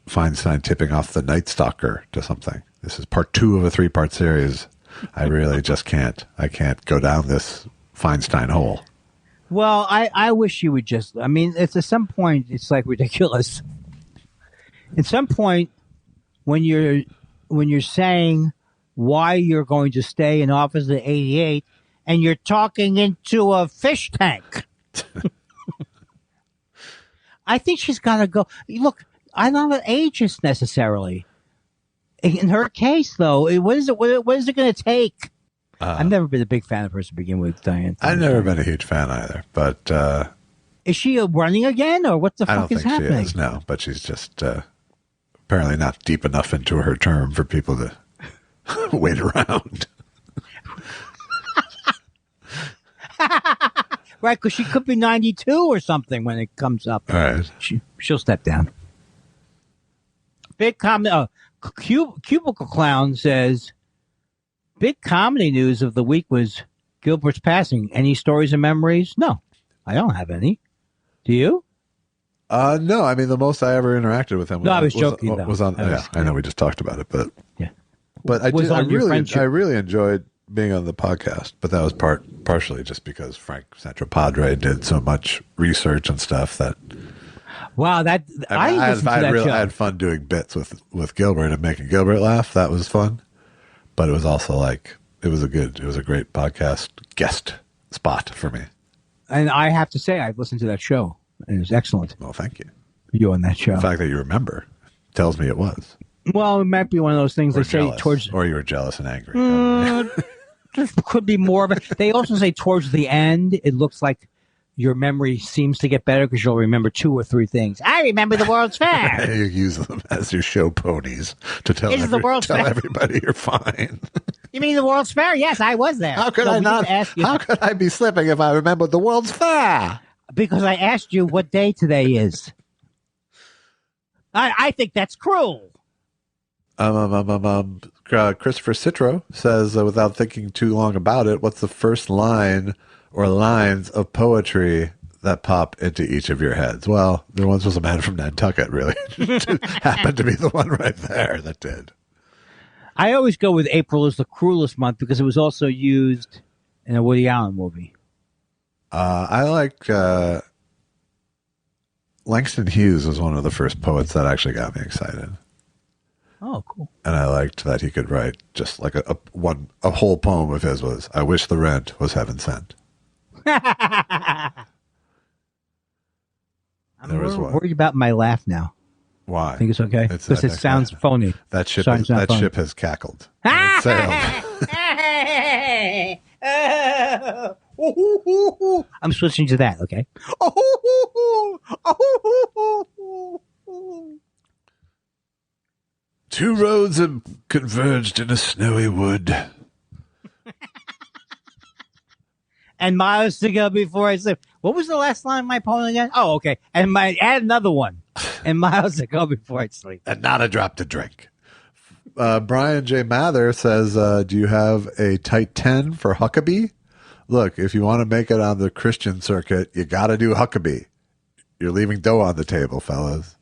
Feinstein tipping off the Night Stalker to something. This is part 2 of a 3-part series. I really just can't. I can't go down this Feinstein hole. Well, I wish you would just. I mean, at some point, it's like ridiculous. At some point, when you're saying why you're going to stay in office at 88, and you're talking into a fish tank. I think she's got to go. Look, I don't know ageist necessarily. In her case, though, what is it going to take? I've never been a big fan of hers to begin with, Diane. I've never been a huge fan either, but is she running again, or what the fuck is happening? I don't think she is, no, but she's just apparently not deep enough into her term for people to wait around. Right, because she could be 92 or something when it comes up. All right. She'll step down. Big comment. Cubicle Clown says, big comedy news of the week was Gilbert's passing. Any stories or memories? No, I don't have any. Do you? No, I mean, the most I ever interacted with him I was joking, was on. I know we just talked about it, but yeah. But I really enjoyed being on the podcast, but that was partially just because Frank Santropadre did so much research and stuff that. Wow, I had fun doing bits with Gilbert and making Gilbert laugh. That was fun, but it was also like it was a great podcast guest spot for me. And I have to say, I've listened to that show, and it was excellent. Well, thank you. You on that show. The fact that you remember tells me it was. Well, it might be one of those things or they jealous, say towards. Or you were jealous and angry. There could be more of it. They also say towards the end, it looks like your memory seems to get better because you'll remember 2 or 3 things. I remember the World's Fair. You use them as your show ponies to tell everybody you're fine. You mean the World's Fair? Yes, I was there. How could I not? How could I be slipping if I remembered the World's Fair? Because I asked you what day today is. I think that's cruel. Christopher Citro says, without thinking too long about it, what's the first line or lines of poetry that pop into each of your heads? Well, there once was a man from Nantucket, really. Happened to be the one right there that did. I always go with April is the cruelest month because it was also used in a Woody Allen movie. I like Langston Hughes was one of the first poets that actually got me excited. Oh, cool. And I liked that he could write just like a whole poem of his was, I wish the rent was heaven sent. I'm worried about my laugh now. Why? I think it's okay. Because it sounds phony. That ship has cackled. And it sailed. I'm switching to that, okay? Two roads have converged in a snowy wood. And miles to go before I sleep. What was the last line of my poem again? Oh, okay. And add another one. And miles to go before I sleep. And not a drop to drink. Brian J. Mather says, do you have a tight 10 for Huckabee? Look, if you want to make it on the Christian circuit, you got to do Huckabee. You're leaving dough on the table, fellas.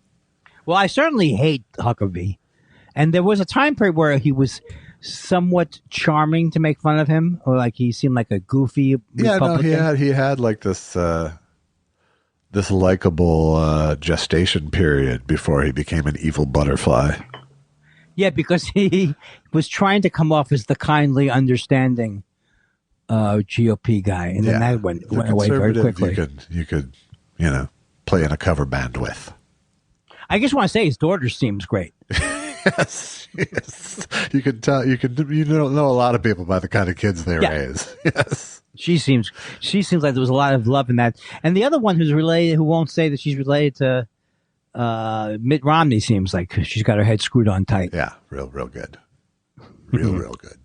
Well, I certainly hate Huckabee. And there was a time period where he was somewhat charming to make fun of him, or like he seemed like a goofy Republican. Yeah, no, he had like this this likable gestation period before he became an evil butterfly. Yeah, because he was trying to come off as the kindly, understanding GOP guy, and then that went away very quickly. You could, you know, play in a cover band with. I just want to say his daughter seems great. Yes. You can tell. You don't know a lot of people by the kind of kids they raise. Yes. She seems like there was a lot of love in that. And the other one who won't say that she's related to Mitt Romney, seems like she's got her head screwed on tight. Yeah, real good. Real good.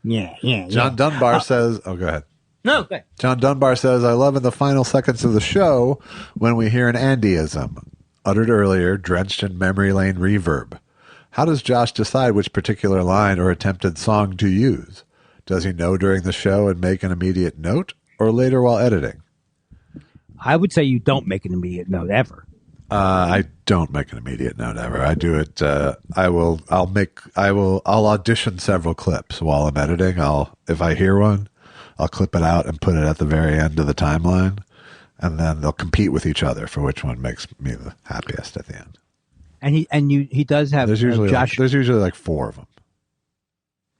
Yeah. John Dunbar says, "Oh, go ahead." No, go ahead. John Dunbar says, "I love in the final seconds of the show when we hear an Andyism uttered earlier, drenched in memory lane reverb. How does Josh decide which particular line or attempted song to use? Does he know during the show and make an immediate note, or later while editing?" I would say you don't make an immediate note ever. I don't make an immediate note ever. I do it. I'll audition several clips while I'm editing. If I hear one, I'll clip it out and put it at the very end of the timeline, and then they'll compete with each other for which one makes me the happiest at the end. And he does have there's usually Josh. There's usually like 4 of them.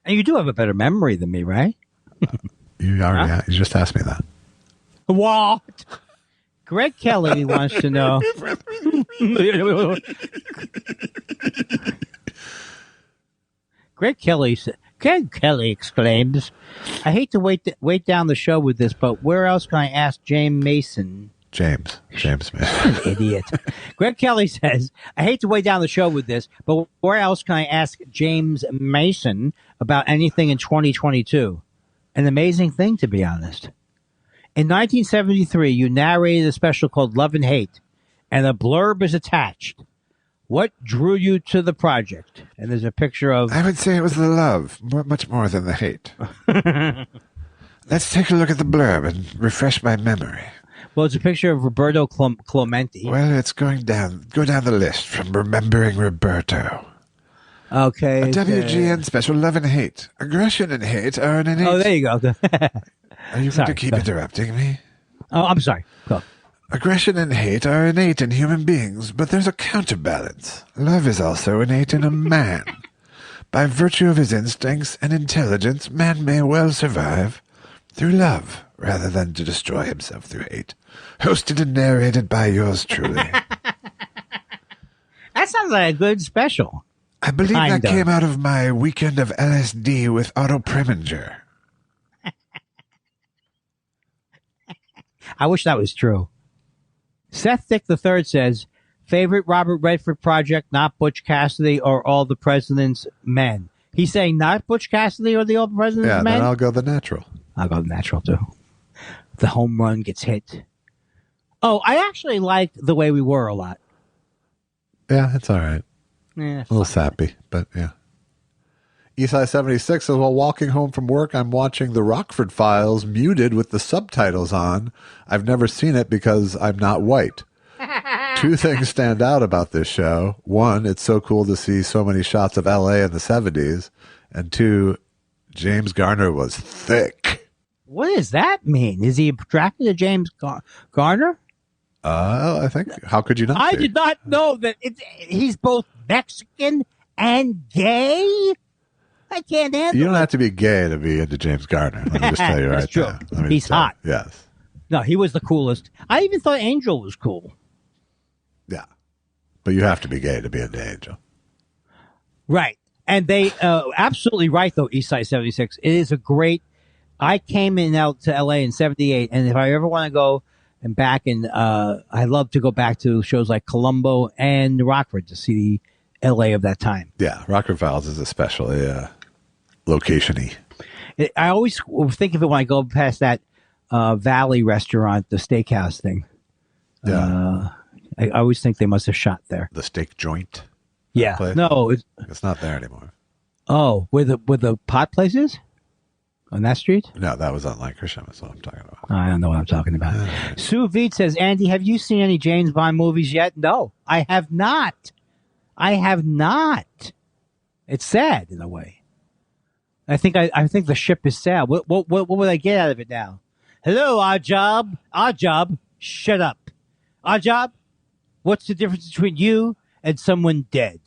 And you do have a better memory than me, right? You just asked me that. What? Greg Kelly wants to know. Greg Kelly exclaims, "I hate to wait down the show with this, but where else can I ask James Mason?" James Mason. An idiot. Greg Kelly says, "I hate to wait down the show with this, but where else can I ask James Mason about anything in 2022? An amazing thing, to be honest. In 1973, you narrated a special called Love and Hate, and a blurb is attached. What drew you to the project?" And there's a picture of... I would say it was the love, much more than the hate. Let's take a look at the blurb and refresh my memory. Well, it's a picture of Roberto Clemente. Well, it's go down the list from Remembering Roberto. Okay. A WGN special, Love and Hate. Aggression and hate are an innate... Oh, there you go. Are you going to keep interrupting me? Oh, I'm sorry. Go. Aggression and hate are innate in human beings, but there's a counterbalance. Love is also innate in a man. By virtue of his instincts and intelligence, man may well survive through love rather than to destroy himself through hate. Hosted and narrated by yours truly." That sounds like a good special. I believe that came out of my weekend of LSD with Otto Preminger. I wish that was true. Seth Dick III says, "Favorite Robert Redford project, not Butch Cassidy or All the President's Men." He's saying not Butch Cassidy or the All the President's Men? Yeah, then I'll go the natural. I'll go the natural, too. The home run gets hit. Oh, I actually liked The Way We Were a lot. Yeah, it's all right. Yeah, a little sappy, but yeah. Eastside 76 says, "While walking home from work, I'm watching The Rockford Files muted with the subtitles on. I've never seen it because I'm not white. 2 things stand out about this show. 1, it's so cool to see so many shots of LA in the 70s. And 2, James Garner was thick." What does that mean? Is he attracted to James Garner? I think. How could you not? I did not know that he's both Mexican and gay. I can't handle it. You don't have to be gay to be into James Garner. Let me just tell you right That's true. now. He's hot. Yes. No, he was the coolest. I even thought Angel was cool. Yeah. But you have to be gay to be into Angel. Right. And they absolutely right, though, Eastside 76. It is a great... I came out to L.A. in 78, and if I ever want to go and back, and I love to go back to shows like Columbo and Rockford to see the L.A. of that time. Yeah, Rockford Files is especially location-y. I always think of it when I go past that Valley restaurant, the steakhouse thing. Yeah. I always think they must have shot there. The steak joint? Yeah. Place? No. It's not there anymore. Oh, where the pot place is? On that street? No, that was on Lankershim. That's what I'm talking about. I don't know what I'm talking about. Sue Veet says, Andy, have you seen any James Bond movies yet? No, I have not. I have not. It's sad in a way. I think the ship is sad. What would I get out of it now? Hello, Ajab. Ajab, shut up. Ajab, what's the difference between you and someone dead?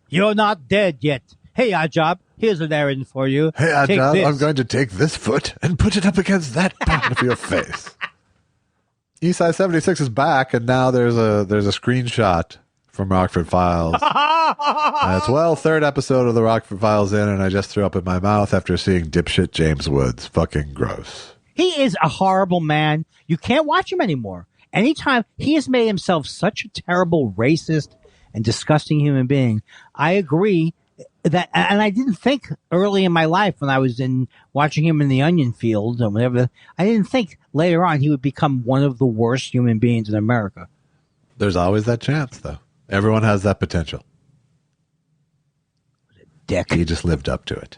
You're not dead yet. Hey, Ajab, here's an errand for you. Hey, Ajab, I'm going to take this foot and put it up against that part of your face. Eastside 76 is back, and now there's a screenshot from Rockford Files. And it's, third episode of the Rockford Files in, and I just threw up in my mouth after seeing dipshit James Woods. Fucking gross. He is a horrible man. You can't watch him anymore. Anytime he has made himself such a terrible, racist, and disgusting human being. I agree that, and I didn't think early in my life when I was watching him in the onion field or whatever, I didn't think later on he would become one of the worst human beings in America. There's always that chance, though. Everyone has that potential. Dick. He just lived up to it.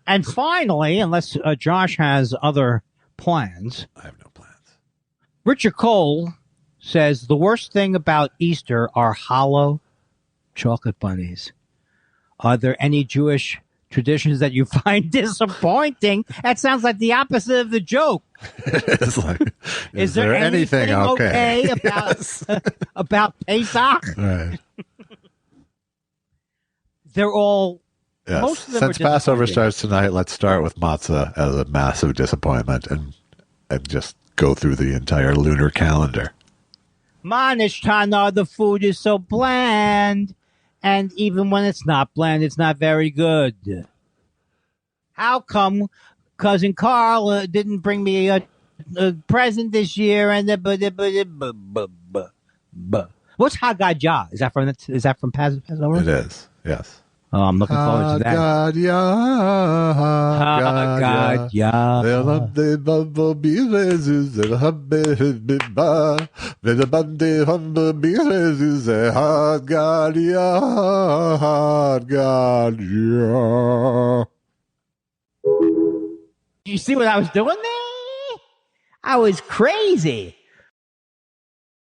And finally, unless Josh has other plans. I have no plans. Richard Cole says the worst thing about Easter are hollow chocolate bunnies. Are there any Jewish traditions that you find disappointing? That sounds like the opposite of the joke. It's like, is there anything okay about about Pesach? Right. They're all. Yes. Most of them Since Passover starts tonight, let's start with matzah as a massive disappointment and just go through the entire lunar calendar. Manishtana, the food is so bland. And even when it's not bland, it's not very good. How come Cousin Carl didn't bring me a present this year? And what's Haggadah? Is that from Passover? It is, yes. Oh, I'm looking forward to that. You see what I was doing there? I was crazy.